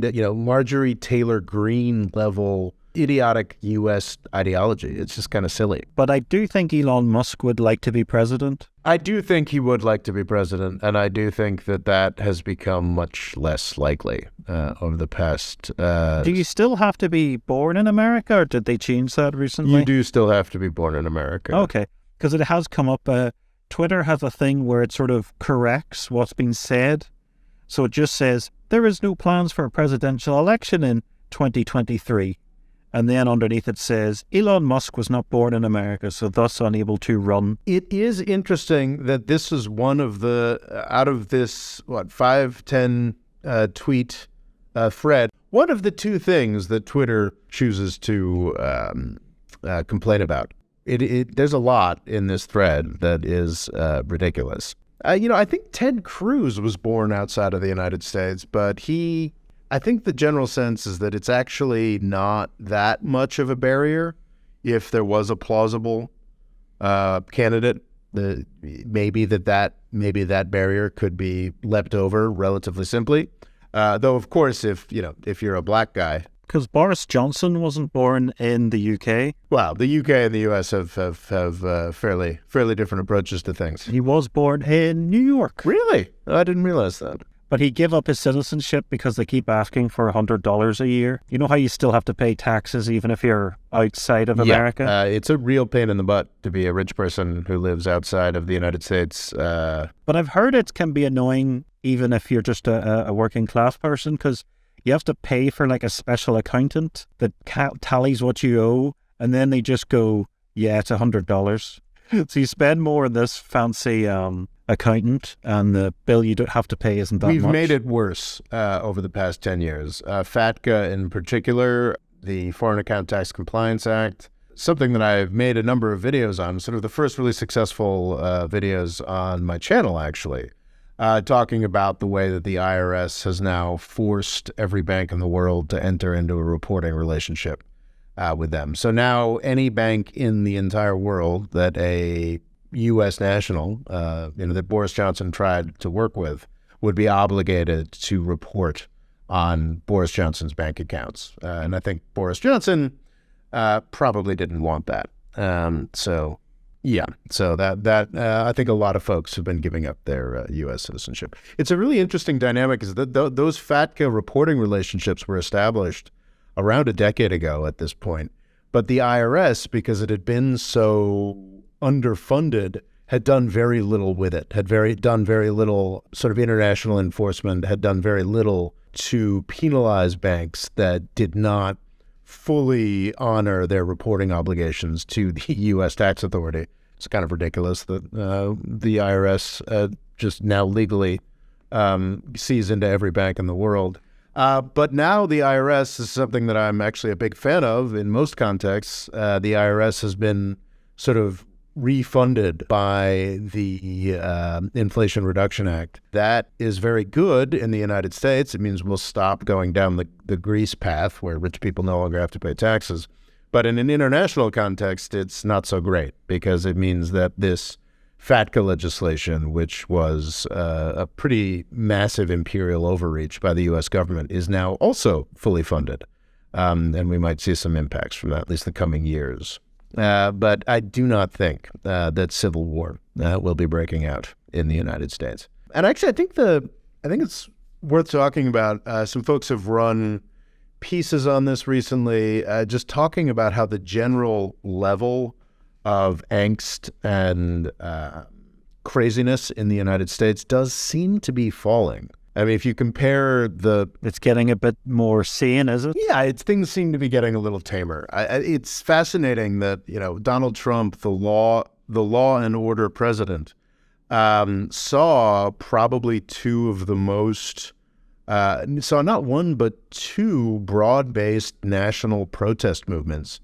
dead, Marjorie Taylor Greene level idiotic U.S. ideology. It's just kind of silly. But I do think Elon Musk would like to be president. I do think he would like to be president, and I do think that has become much less likely over the past... Do you still have to be born in America, or did they change that recently? You do still have to be born in America. Okay, because it has come up. Twitter has a thing where it sort of corrects what's been said. So it just says, there is no plans for a presidential election in 2023. And then underneath it says, Elon Musk was not born in America, so thus unable to run. It is interesting that this is one of the, out of this, 5-10 tweet thread, one of the 2 things that Twitter chooses to complain about. There's a lot in this thread that is ridiculous. I think Ted Cruz was born outside of the United States, but I think the general sense is that it's actually not that much of a barrier if there was a plausible candidate. Maybe that barrier could be leapt over relatively simply. Though, of course, if you're a black guy. Because Boris Johnson wasn't born in the UK. Well, the UK and the US have fairly different approaches to things. He was born in New York. Really? I didn't realize that. But he gave up his citizenship because they keep asking for $100 a year. You know how you still have to pay taxes even if you're outside of America? It's a real pain in the butt to be a rich person who lives outside of the United States. But I've heard it can be annoying even if you're just a working class person, because you have to pay for like a special accountant that tallies what you owe, and then they just go, yeah, it's $100. So you spend more on this fancy accountant, and the bill you don't have to pay isn't that much. We've made it worse over the past 10 years. FATCA in particular, the Foreign Account Tax Compliance Act, something that I've made a number of videos on, sort of the first really successful videos on my channel, actually, talking about the way that the IRS has now forced every bank in the world to enter into a reporting relationship with them. So now any bank in the entire world that a U.S. national, that Boris Johnson tried to work with, would be obligated to report on Boris Johnson's bank accounts. And I think Boris Johnson probably didn't want that. So that I think a lot of folks have been giving up their U.S. citizenship. It's a really interesting dynamic, is that those FATCA reporting relationships were established around a decade ago at this point. But the IRS, because it had been so underfunded, had done very little with it, done very little sort of international enforcement, had done very little to penalize banks that did not fully honor their reporting obligations to the U.S. tax authority. It's kind of ridiculous that the IRS just now legally sees into every bank in the world. But now the IRS is something that I'm actually a big fan of in most contexts. The IRS has been sort of refunded by the Inflation Reduction Act. That is very good in the United States. It means we'll stop going down the grease path where rich people no longer have to pay taxes. But in an international context, it's not so great, because it means that this FATCA legislation, which was a pretty massive imperial overreach by the U.S. government, is now also fully funded. And we might see some impacts from that, at least the coming years. But I do not think that civil war will be breaking out in the United States. And actually, I think it's worth talking about. Some folks have run pieces on this recently, just talking about how the general level of angst and craziness in the United States does seem to be falling. I mean, if you compare It's getting a bit more sane, is it? Yeah, things seem to be getting a little tamer. It's fascinating that, Donald Trump, the law and order president, saw probably saw not one but two broad-based national protest movements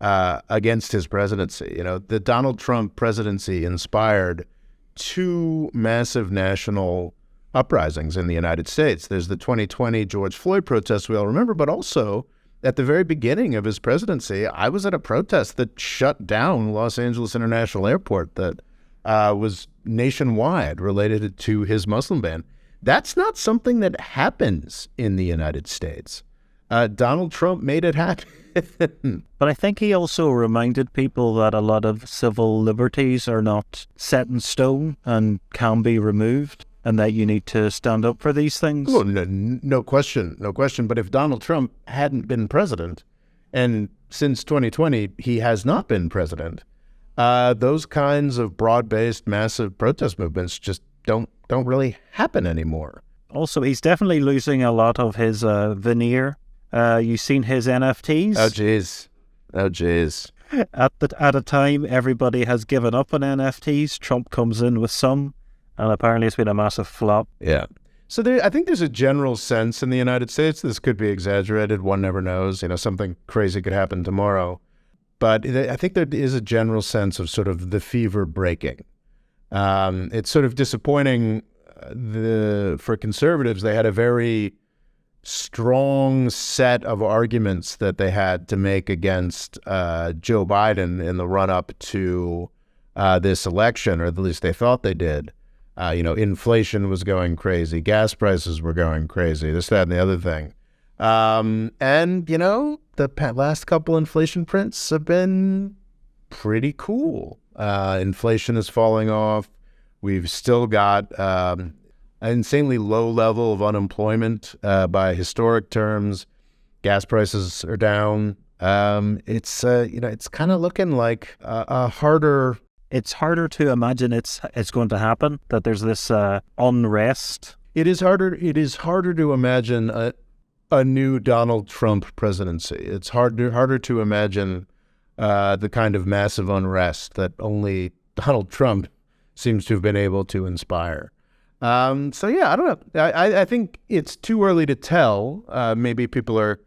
against his presidency. The Donald Trump presidency inspired two massive national uprisings in the United States. There's the 2020 George Floyd protests we all remember, but also at the very beginning of his presidency, I was at a protest that shut down Los Angeles International Airport that was nationwide related to his Muslim ban. That's not something that happens in the United States. Donald Trump made it happen. But I think he also reminded people that a lot of civil liberties are not set in stone and can be removed, and that you need to stand up for these things. Well, no question. But if Donald Trump hadn't been president, and since 2020 he has not been president, those kinds of broad-based, massive protest movements just don't really happen anymore. Also, he's definitely losing a lot of his veneer. You've seen his NFTs. Oh, jeez. At a time, everybody has given up on NFTs. Trump comes in with some, and apparently it's been a massive flop. Yeah. So I think there's a general sense in the United States, this could be exaggerated, one never knows, something crazy could happen tomorrow. But I think there is a general sense of sort of the fever breaking. It's sort of disappointing for conservatives. They had a very strong set of arguments that they had to make against Joe Biden in the run-up to this election, or at least they thought they did. Inflation was going crazy. Gas prices were going crazy. This, that, and the other thing. The last couple inflation prints have been pretty cool. Inflation is falling off. We've still got an insanely low level of unemployment by historic terms. Gas prices are down. It's kind of looking like a harder. It's harder to imagine it's going to happen, that there's this unrest. It is harder to imagine a new Donald Trump presidency. It's harder to imagine the kind of massive unrest that only Donald Trump seems to have been able to inspire. I don't know. I think it's too early to tell. Maybe people are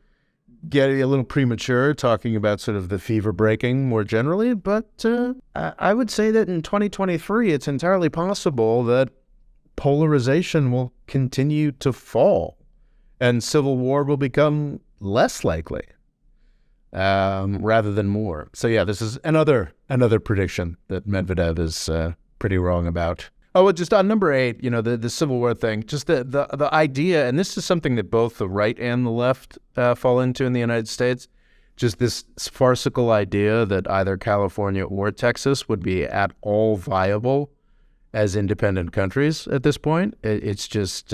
getting a little premature talking about sort of the fever breaking more generally, but I would say that in 2023, it's entirely possible that polarization will continue to fall and civil war will become less likely. rather than more. So yeah, this is another prediction that Medvedev is pretty wrong about. Oh, well, just on number 8, the Civil War thing, just the idea, and this is something that both the right and the left fall into in the United States, just this farcical idea that either California or Texas would be at all viable as independent countries at this point. It's just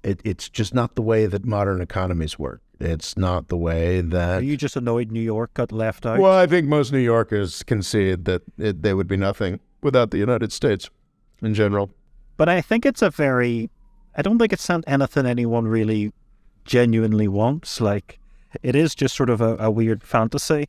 it's just not the way that modern economies work. It's not the way that... Are you just annoyed New York got left out? Well, I think most New Yorkers concede that they would be nothing without the United States in general. But I think it's I don't think it's anything anyone really genuinely wants. Like, it is just sort of a weird fantasy.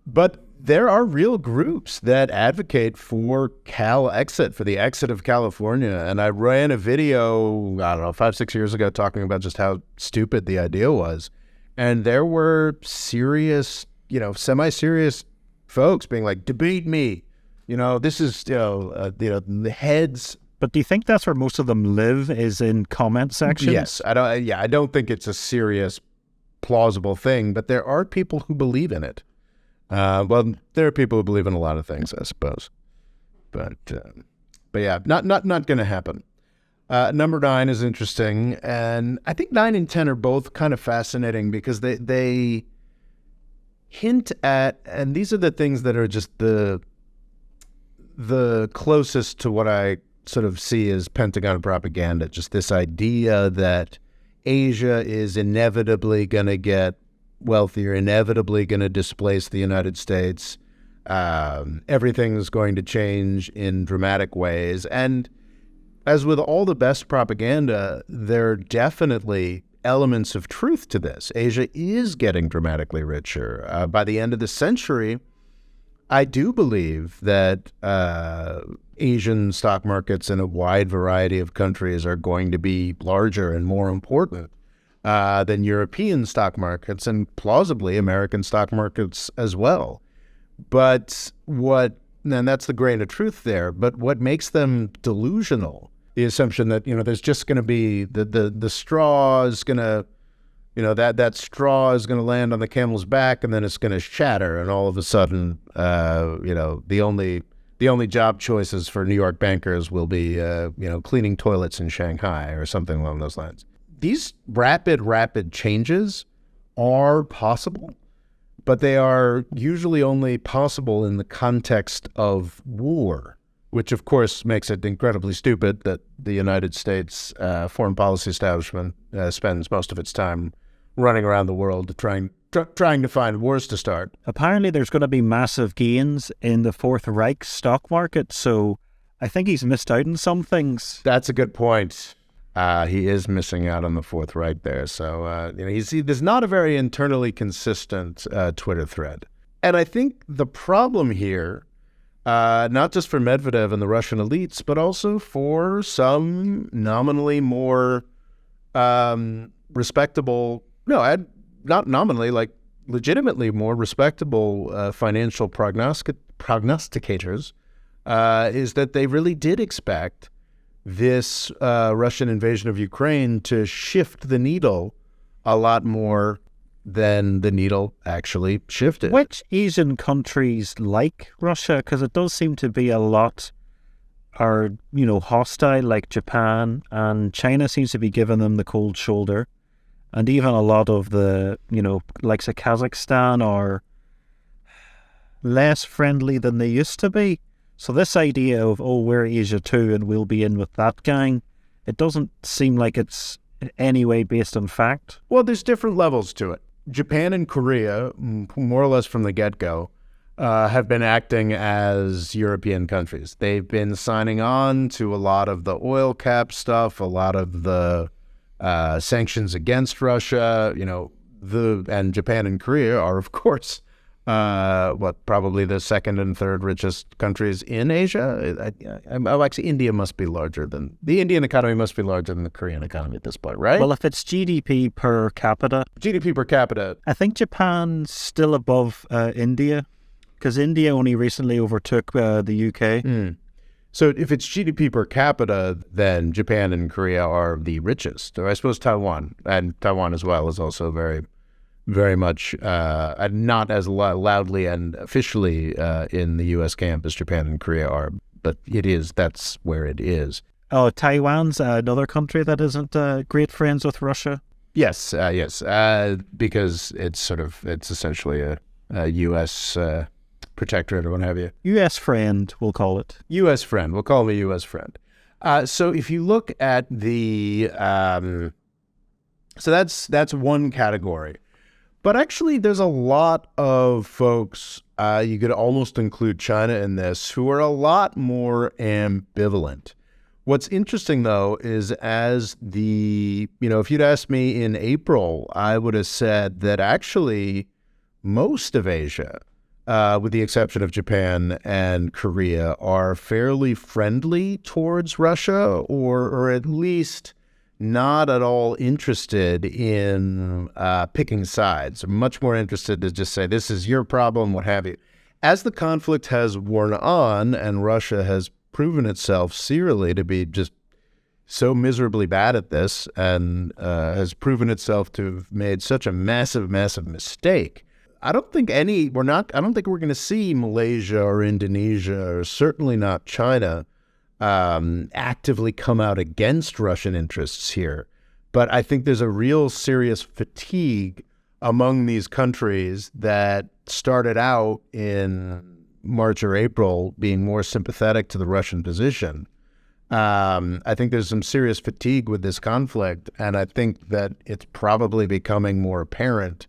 But there are real groups that advocate for the exit of California. And I ran a video, I don't know, 5-6 years ago talking about just how stupid the idea was. And there were serious, semi-serious folks being like, debate me. This is, the heads. But do you think that's where most of them live, is in comment sections? Yes. I don't think it's a serious, plausible thing, but there are people who believe in it. Well, there are people who believe in a lot of things, I suppose. But yeah, not going to happen. Number 9 is interesting, and I think 9 and 10 are both kind of fascinating because they hint at, and these are the things that are just the closest to what I sort of see as Pentagon propaganda, just this idea that Asia is inevitably going to get wealthier, inevitably going to displace the United States. Everything's going to change in dramatic ways. And as with all the best propaganda, there are definitely elements of truth to this. Asia is getting dramatically richer. By the end of the century, I do believe that Asian stock markets in a wide variety of countries are going to be larger and more important than European stock markets, and plausibly American stock markets as well. But and that's the grain of truth there, but what makes them delusional, the assumption that, there's just going to be the straw is going to, that straw is going to land on the camel's back and then it's going to shatter. And all of a sudden, the only job choices for New York bankers will be, cleaning toilets in Shanghai or something along those lines. These rapid changes are possible, but they are usually only possible in the context of war, which of course makes it incredibly stupid that the United States foreign policy establishment spends most of its time running around the world trying to find wars to start. Apparently there's going to be massive gains in the Fourth Reich stock market, so I think he's missed out on some things. That's a good point. He is missing out on the Fourth Reich there. So, there's not a very internally consistent Twitter thread. And I think the problem here, not just for Medvedev and the Russian elites, but also for some nominally more respectable, not nominally, like legitimately more respectable financial prognosticators, is that they really did expect this Russian invasion of Ukraine to shift the needle a lot more than the needle actually shifted. Which Asian countries like Russia? Because it does seem to be a lot are, hostile, like Japan, and China seems to be giving them the cold shoulder. And even a lot of the, likes of Kazakhstan are less friendly than they used to be. So this idea of, we're Asia too and we'll be in with that gang, it doesn't seem like it's in any way based on fact. Well, there's different levels to it. Japan and Korea, more or less from the get-go, have been acting as European countries. They've been signing on to a lot of the oil cap stuff, a lot of the sanctions against Russia, and Japan and Korea are, of course, probably the second and third richest countries in Asia. Actually, India must be larger than the Indian economy must be larger than the Korean economy at this point, right? Well, if it's GDP per capita, I think Japan's still above India, because India only recently overtook the UK. So if it's GDP per capita, then Japan and Korea are the richest. Or I suppose Taiwan as well is also very, very much not as loudly and officially in the U.S. camp as Japan and Korea are, but that's where it is. Oh, Taiwan's another country that isn't great friends with Russia? Yes, because it's essentially a U.S. protectorate or what have you. U.S. friend, we'll call it. U.S. friend. We'll call him a U.S. friend. So if you look at the... so that's one category. But actually, there's a lot of folks, you could almost include China in this, who are a lot more ambivalent. What's interesting, though, is if you'd asked me in April, I would have said that actually most of Asia, with the exception of Japan and Korea, are fairly friendly towards Russia, or at least not at all interested in picking sides. Much more interested to just say, this is your problem, what have you. As the conflict has worn on and Russia has proven itself serially to be just so miserably bad at this and has proven itself to have made such a massive, massive mistake, I don't think we're going to see Malaysia or Indonesia, or certainly not China, actively come out against Russian interests here. But I think there's a real serious fatigue among these countries that started out in March or April being more sympathetic to the Russian position. I think there's some serious fatigue with this conflict, and I think that it's probably becoming more apparent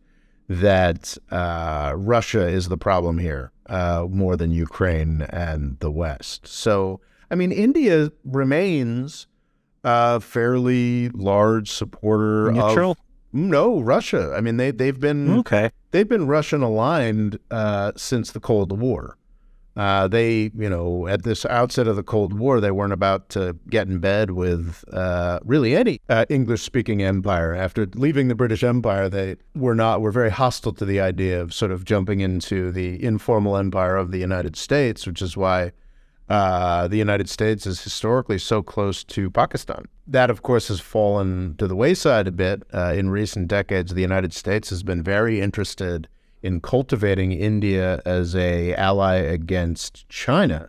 that Russia is the problem here more than Ukraine and the West. So, I mean, India remains a fairly large supporter Neutral? No, Russia. I mean, they've been Russian aligned since the Cold War. At this outset of the Cold War, they weren't about to get in bed with really any English-speaking empire. After leaving the British Empire, they were very hostile to the idea of sort of jumping into the informal empire of the United States, which is why the United States is historically so close to Pakistan. That, of course, has fallen to the wayside a bit. In recent decades, the United States has been very interested in cultivating India as an ally against China.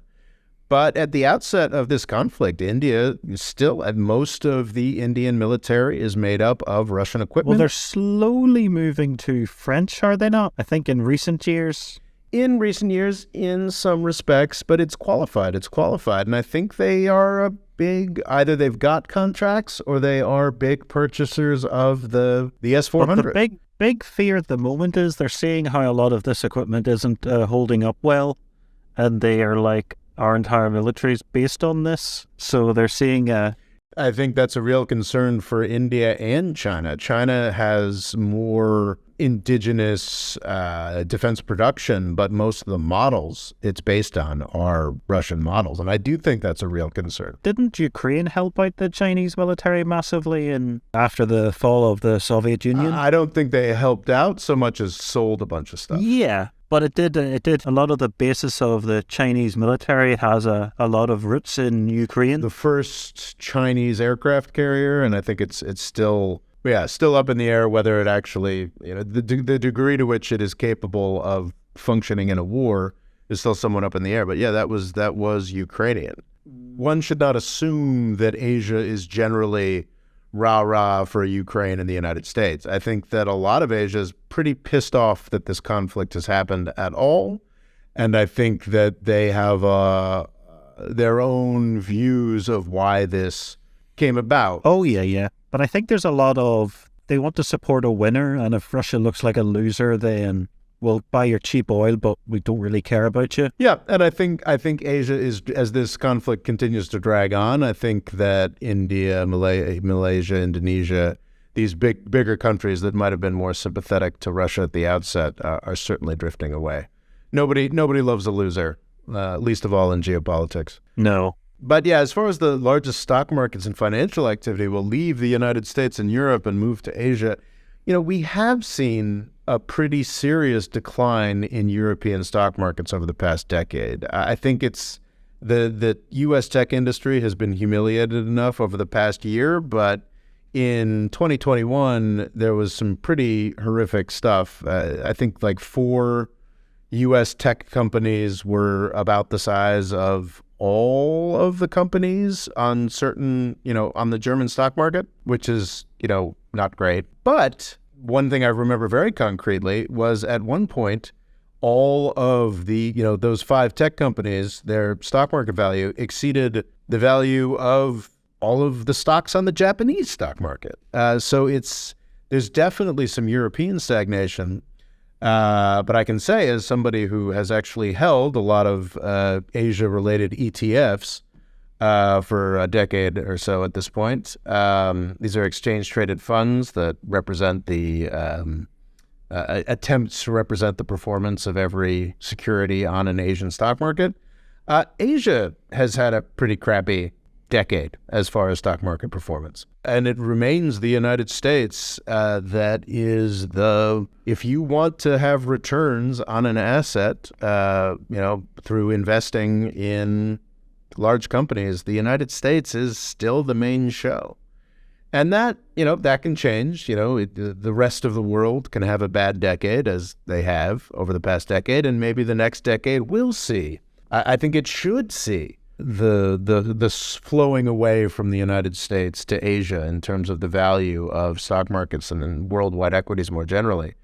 But at the outset of this conflict, India still, most of the Indian military is made up of Russian equipment. Well, they're slowly moving to French, are they not? I think in recent years. In recent years, in some respects, but it's qualified. And I think they are either they've got contracts or they are big purchasers of the S-400. But the big fear at the moment is they're seeing how a lot of this equipment isn't holding up well, and they are like, our entire military is based on this. So they're seeing... I think that's a real concern for India and China. China has more indigenous defense production, but most of the models it's based on are Russian models. And I do think that's a real concern. Didn't Ukraine help out the Chinese military massively after the fall of the Soviet Union? I don't think they helped out so much as sold a bunch of stuff. Yeah, but it did. A lot of the basis of the Chinese military has a lot of roots in Ukraine. The first Chinese aircraft carrier, and I think it's still up in the air whether it actually, the degree to which it is capable of functioning in a war is still somewhat up in the air. But yeah, that was Ukrainian. One should not assume that Asia is generally rah-rah for Ukraine and the United States. I think that a lot of Asia is pretty pissed off that this conflict has happened at all. And I think that they have their own views of why this came about. Oh, yeah. But I think there's a lot of, they want to support a winner, and if Russia looks like a loser, then we'll buy your cheap oil, but we don't really care about you. Yeah, and I think Asia is, as this conflict continues to drag on, I think that India, Malaysia, Indonesia, these bigger countries that might have been more sympathetic to Russia at the outset are certainly drifting away. Nobody loves a loser, least of all in geopolitics. No. But yeah, as far as the largest stock markets and financial activity will leave the United States and Europe and move to Asia, we have seen a pretty serious decline in European stock markets over the past decade. I think it's the U.S. tech industry has been humiliated enough over the past year, but in 2021, there was some pretty horrific stuff. I think like 4 U.S. tech companies were about the size of all of the companies on certain, on the German stock market, which is, not great. But one thing I remember very concretely was at one point, all of the, those 5 tech companies, their stock market value exceeded the value of all of the stocks on the Japanese stock market. So there's definitely some European stagnation. But I can say, as somebody who has actually held a lot of Asia-related ETFs for a decade or so at this point, these are exchange-traded funds that represent the attempts to represent the performance of every security on an Asian stock market. Asia has had a pretty crappy decade as far as stock market performance. And it remains the United States that is if you want to have returns on an asset, through investing in large companies, the United States is still the main show. And that, that can change. The rest of the world can have a bad decade, as they have over the past decade, and maybe the next decade will see. I think it should see the flowing away from the United States to Asia in terms of the value of stock markets and worldwide equities more generally.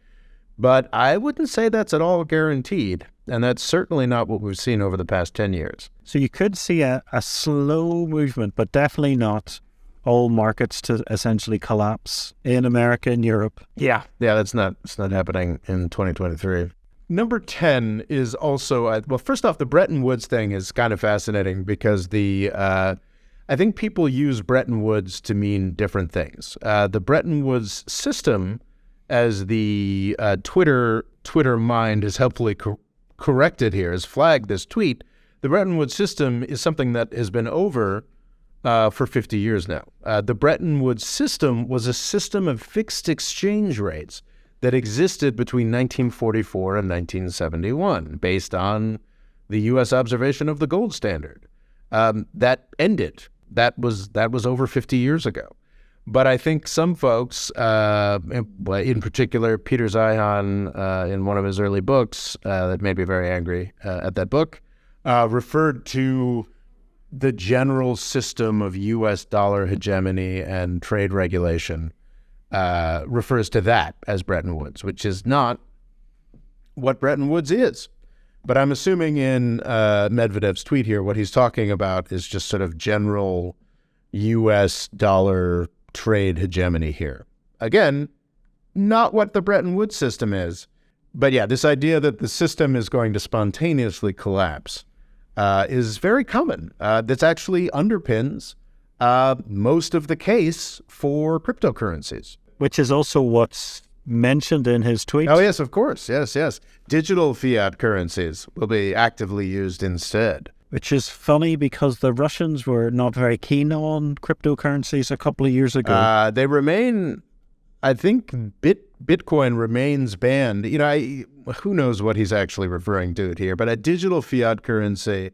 But I wouldn't say that's at all guaranteed, and that's certainly not what we've seen over the past 10 years. So you could see a slow movement, but definitely not all markets to essentially collapse in America and Europe. Yeah, it's not happening in 2023. Number 10 is also, first off, the Bretton Woods thing is kind of fascinating because I think people use Bretton Woods to mean different things. The Bretton Woods system, as the Twitter mind has helpfully corrected here, has flagged this tweet, the Bretton Woods system is something that has been over for 50 years now. The Bretton Woods system was a system of fixed exchange rates that existed between 1944 and 1971, based on the U.S. observation of the gold standard. That ended. That was over 50 years ago. But I think some folks, in particular Peter Zeihan, in one of his early books that made me very angry at that book, referred to the general system of U.S. dollar hegemony and trade regulation, refers to that as Bretton Woods, which is not what Bretton Woods is. But I'm assuming in Medvedev's tweet here, what he's talking about is just sort of general U.S. dollar trade hegemony here. Again, not what the Bretton Woods system is. But yeah, this idea that the system is going to spontaneously collapse is very common. This actually underpins most of the case for cryptocurrencies. Which is also what's mentioned in his tweet. Oh, yes, of course. Yes. Digital fiat currencies will be actively used instead. Which is funny because the Russians were not very keen on cryptocurrencies a couple of years ago. They remain, I think Bitcoin remains banned. Who knows what he's actually referring to here, but a digital fiat currency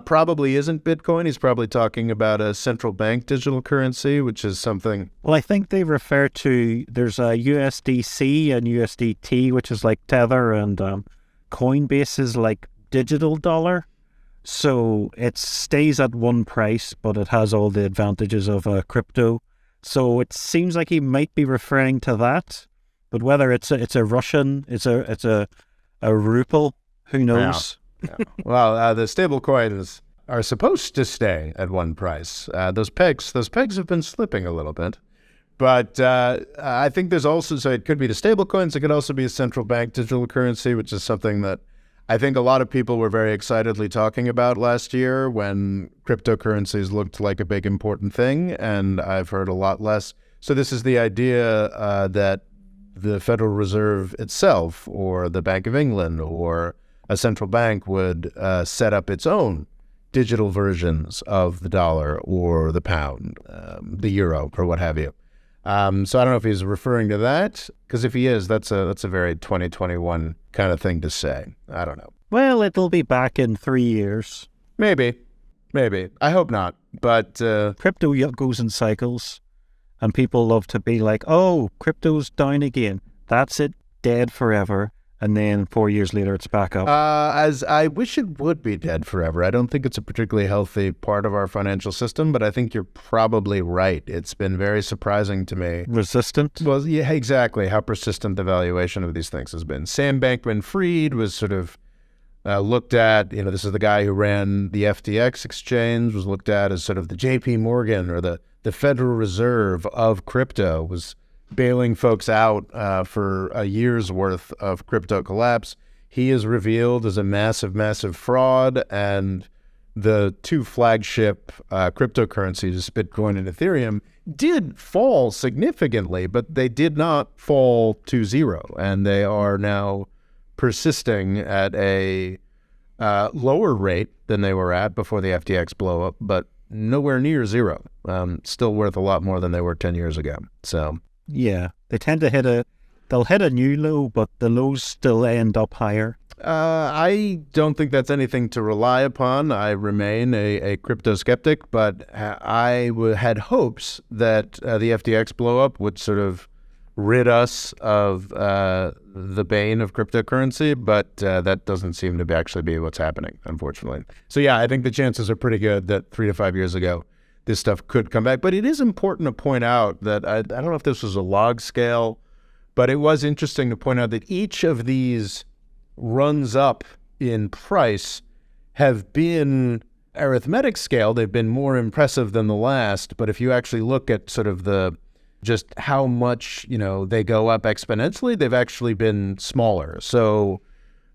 probably isn't Bitcoin. He's probably talking about a central bank digital currency, which is something. Well, I think they refer to, there's a USDC and USDT, which is like Tether, and Coinbase is like digital dollar. So it stays at one price, but it has all the advantages of a crypto. So it seems like he might be referring to that, but whether it's a Russian, it's a ruble, who knows? Yeah. Well, the stable coins are supposed to stay at one price. Those pegs have been slipping a little bit. But I think there's also, so it could be the stable coins, it could also be a central bank digital currency, which is something that I think a lot of people were very excitedly talking about last year when cryptocurrencies looked like a big important thing, and I've heard a lot less. So this is the idea that the Federal Reserve itself, or the Bank of England, or a central bank would set up its own digital versions of the dollar or the pound, the euro, or what have you. So I don't know if he's referring to that, because if he is, that's a very 2021 kind of thing to say. I don't know. Well, it'll be back in 3 years. Maybe. I hope not. But crypto goes in cycles. And people love to be like, oh, crypto's down again. That's it, dead forever. And then 4 years later, it's back up. As I wish it would be dead forever. I don't think it's a particularly healthy part of our financial system, but I think you're probably right. It's been very surprising to me. Resistant? Well, yeah, exactly, how persistent the valuation of these things has been. Sam Bankman-Fried was sort of looked at, this is the guy who ran the FTX exchange, was looked at as sort of the JP Morgan or the Federal Reserve of crypto, was bailing folks out for a year's worth of crypto collapse. He is revealed as a massive, massive fraud, and the two flagship cryptocurrencies, Bitcoin and Ethereum, did fall significantly, but they did not fall to zero, and they are now persisting at a lower rate than they were at before the FTX blow up, but nowhere near zero. Still worth a lot more than they were 10 years ago. So yeah, they tend to they'll hit a new low, but the lows still end up higher. I don't think that's anything to rely upon. I remain a crypto skeptic, but I had hopes that the FTX blow up would sort of rid us of the bane of cryptocurrency, but that doesn't seem to actually be what's happening, unfortunately. So yeah, I think the chances are pretty good that 3 to 5 years ago, this stuff could come back. But it is important to point out that I don't know if this was a log scale, but it was interesting to point out that each of these runs up in price have been arithmetic scale. They've been more impressive than the last. But if you actually look at sort of just how much, they go up exponentially, they've actually been smaller. So,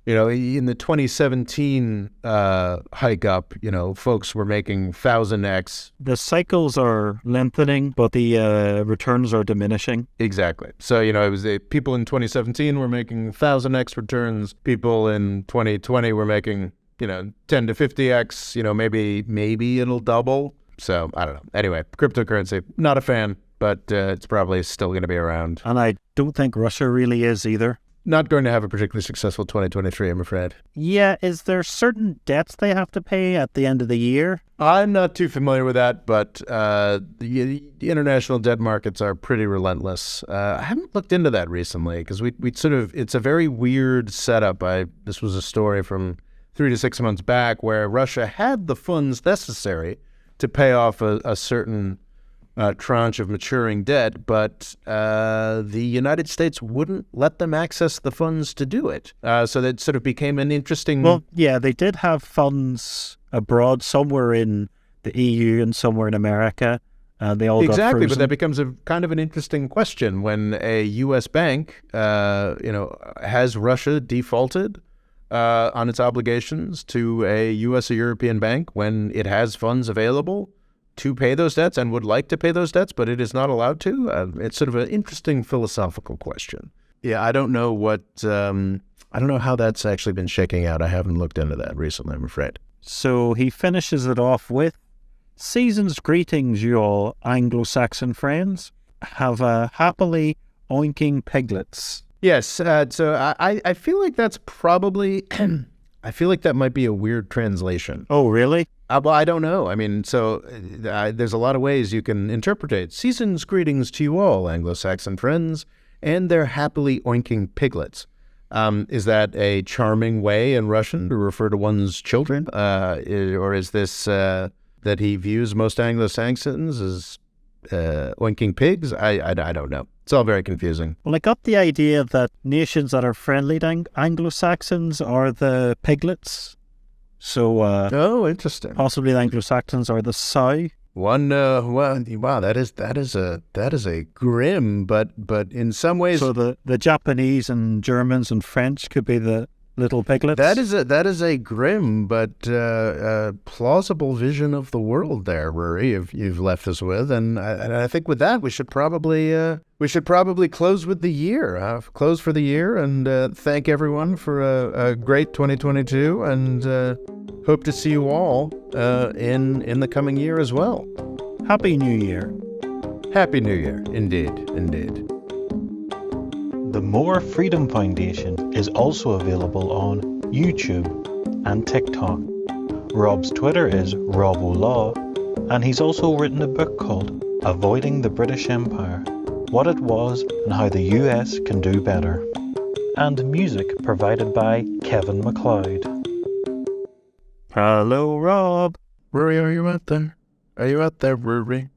in the 2017 hike up, folks were making 1,000x. The cycles are lengthening, but the returns are diminishing. Exactly. So, it was people in 2017 were making 1,000x returns. People in 2020 were making, 10 to 50x. Maybe it'll double. So, I don't know. Anyway, cryptocurrency, not a fan, but it's probably still going to be around. And I don't think Russia really is either. Not going to have a particularly successful 2023, I'm afraid. Yeah, is there certain debts they have to pay at the end of the year? I'm not too familiar with that, but the international debt markets are pretty relentless. I haven't looked into that recently because we it's a very weird setup. This was a story from 3 to 6 months back where Russia had the funds necessary to pay off a certain tranche of maturing debt, but the United States wouldn't let them access the funds to do it. So that sort of became an interesting... Well, yeah, they did have funds abroad, somewhere in the EU and somewhere in America. They all got frozen. But that becomes a kind of an interesting question when a U.S. bank, has Russia defaulted on its obligations to a U.S. or European bank when it has funds available to pay those debts and would like to pay those debts, but it is not allowed to? It's sort of an interesting philosophical question. Yeah, I don't know how that's actually been shaking out. I haven't looked into that recently, I'm afraid. So he finishes it off with, "Season's greetings, you all Anglo-Saxon friends. Have a happily oinking piglets." Yes, so I feel like that's probably... I feel like that might be a weird translation. Oh, really? Well, I don't know. I mean, so there's a lot of ways you can interpret it. "Season's greetings to you all, Anglo-Saxon friends, and their happily oinking piglets." Is that a charming way in Russian to refer to one's children? Or is this that he views most Anglo-Saxons as oinking pigs? I don't know. It's all very confusing. Well, I got the idea that nations that are friendly to Anglo-Saxons are the piglets. So, oh, interesting. Possibly the Anglo-Saxons are the sow. Wow, that is a grim, but in some ways. So the Japanese and Germans and French could be the little piglets. That is a grim but plausible vision of the world there, Rory. You've left us with, and I think with that we should probably close with the year. Close for the year, and thank everyone for a great 2022, and hope to see you all in the coming year as well. Happy New Year. Happy New Year, indeed. The More Freedom Foundation is also available on YouTube and TikTok. Rob's Twitter is RobOLaw, and he's also written a book called Avoiding the British Empire, what it was and how the US can do better. And music provided by Kevin MacLeod. Hello, Rob. Rory, are you out there? Are you out there, Rory?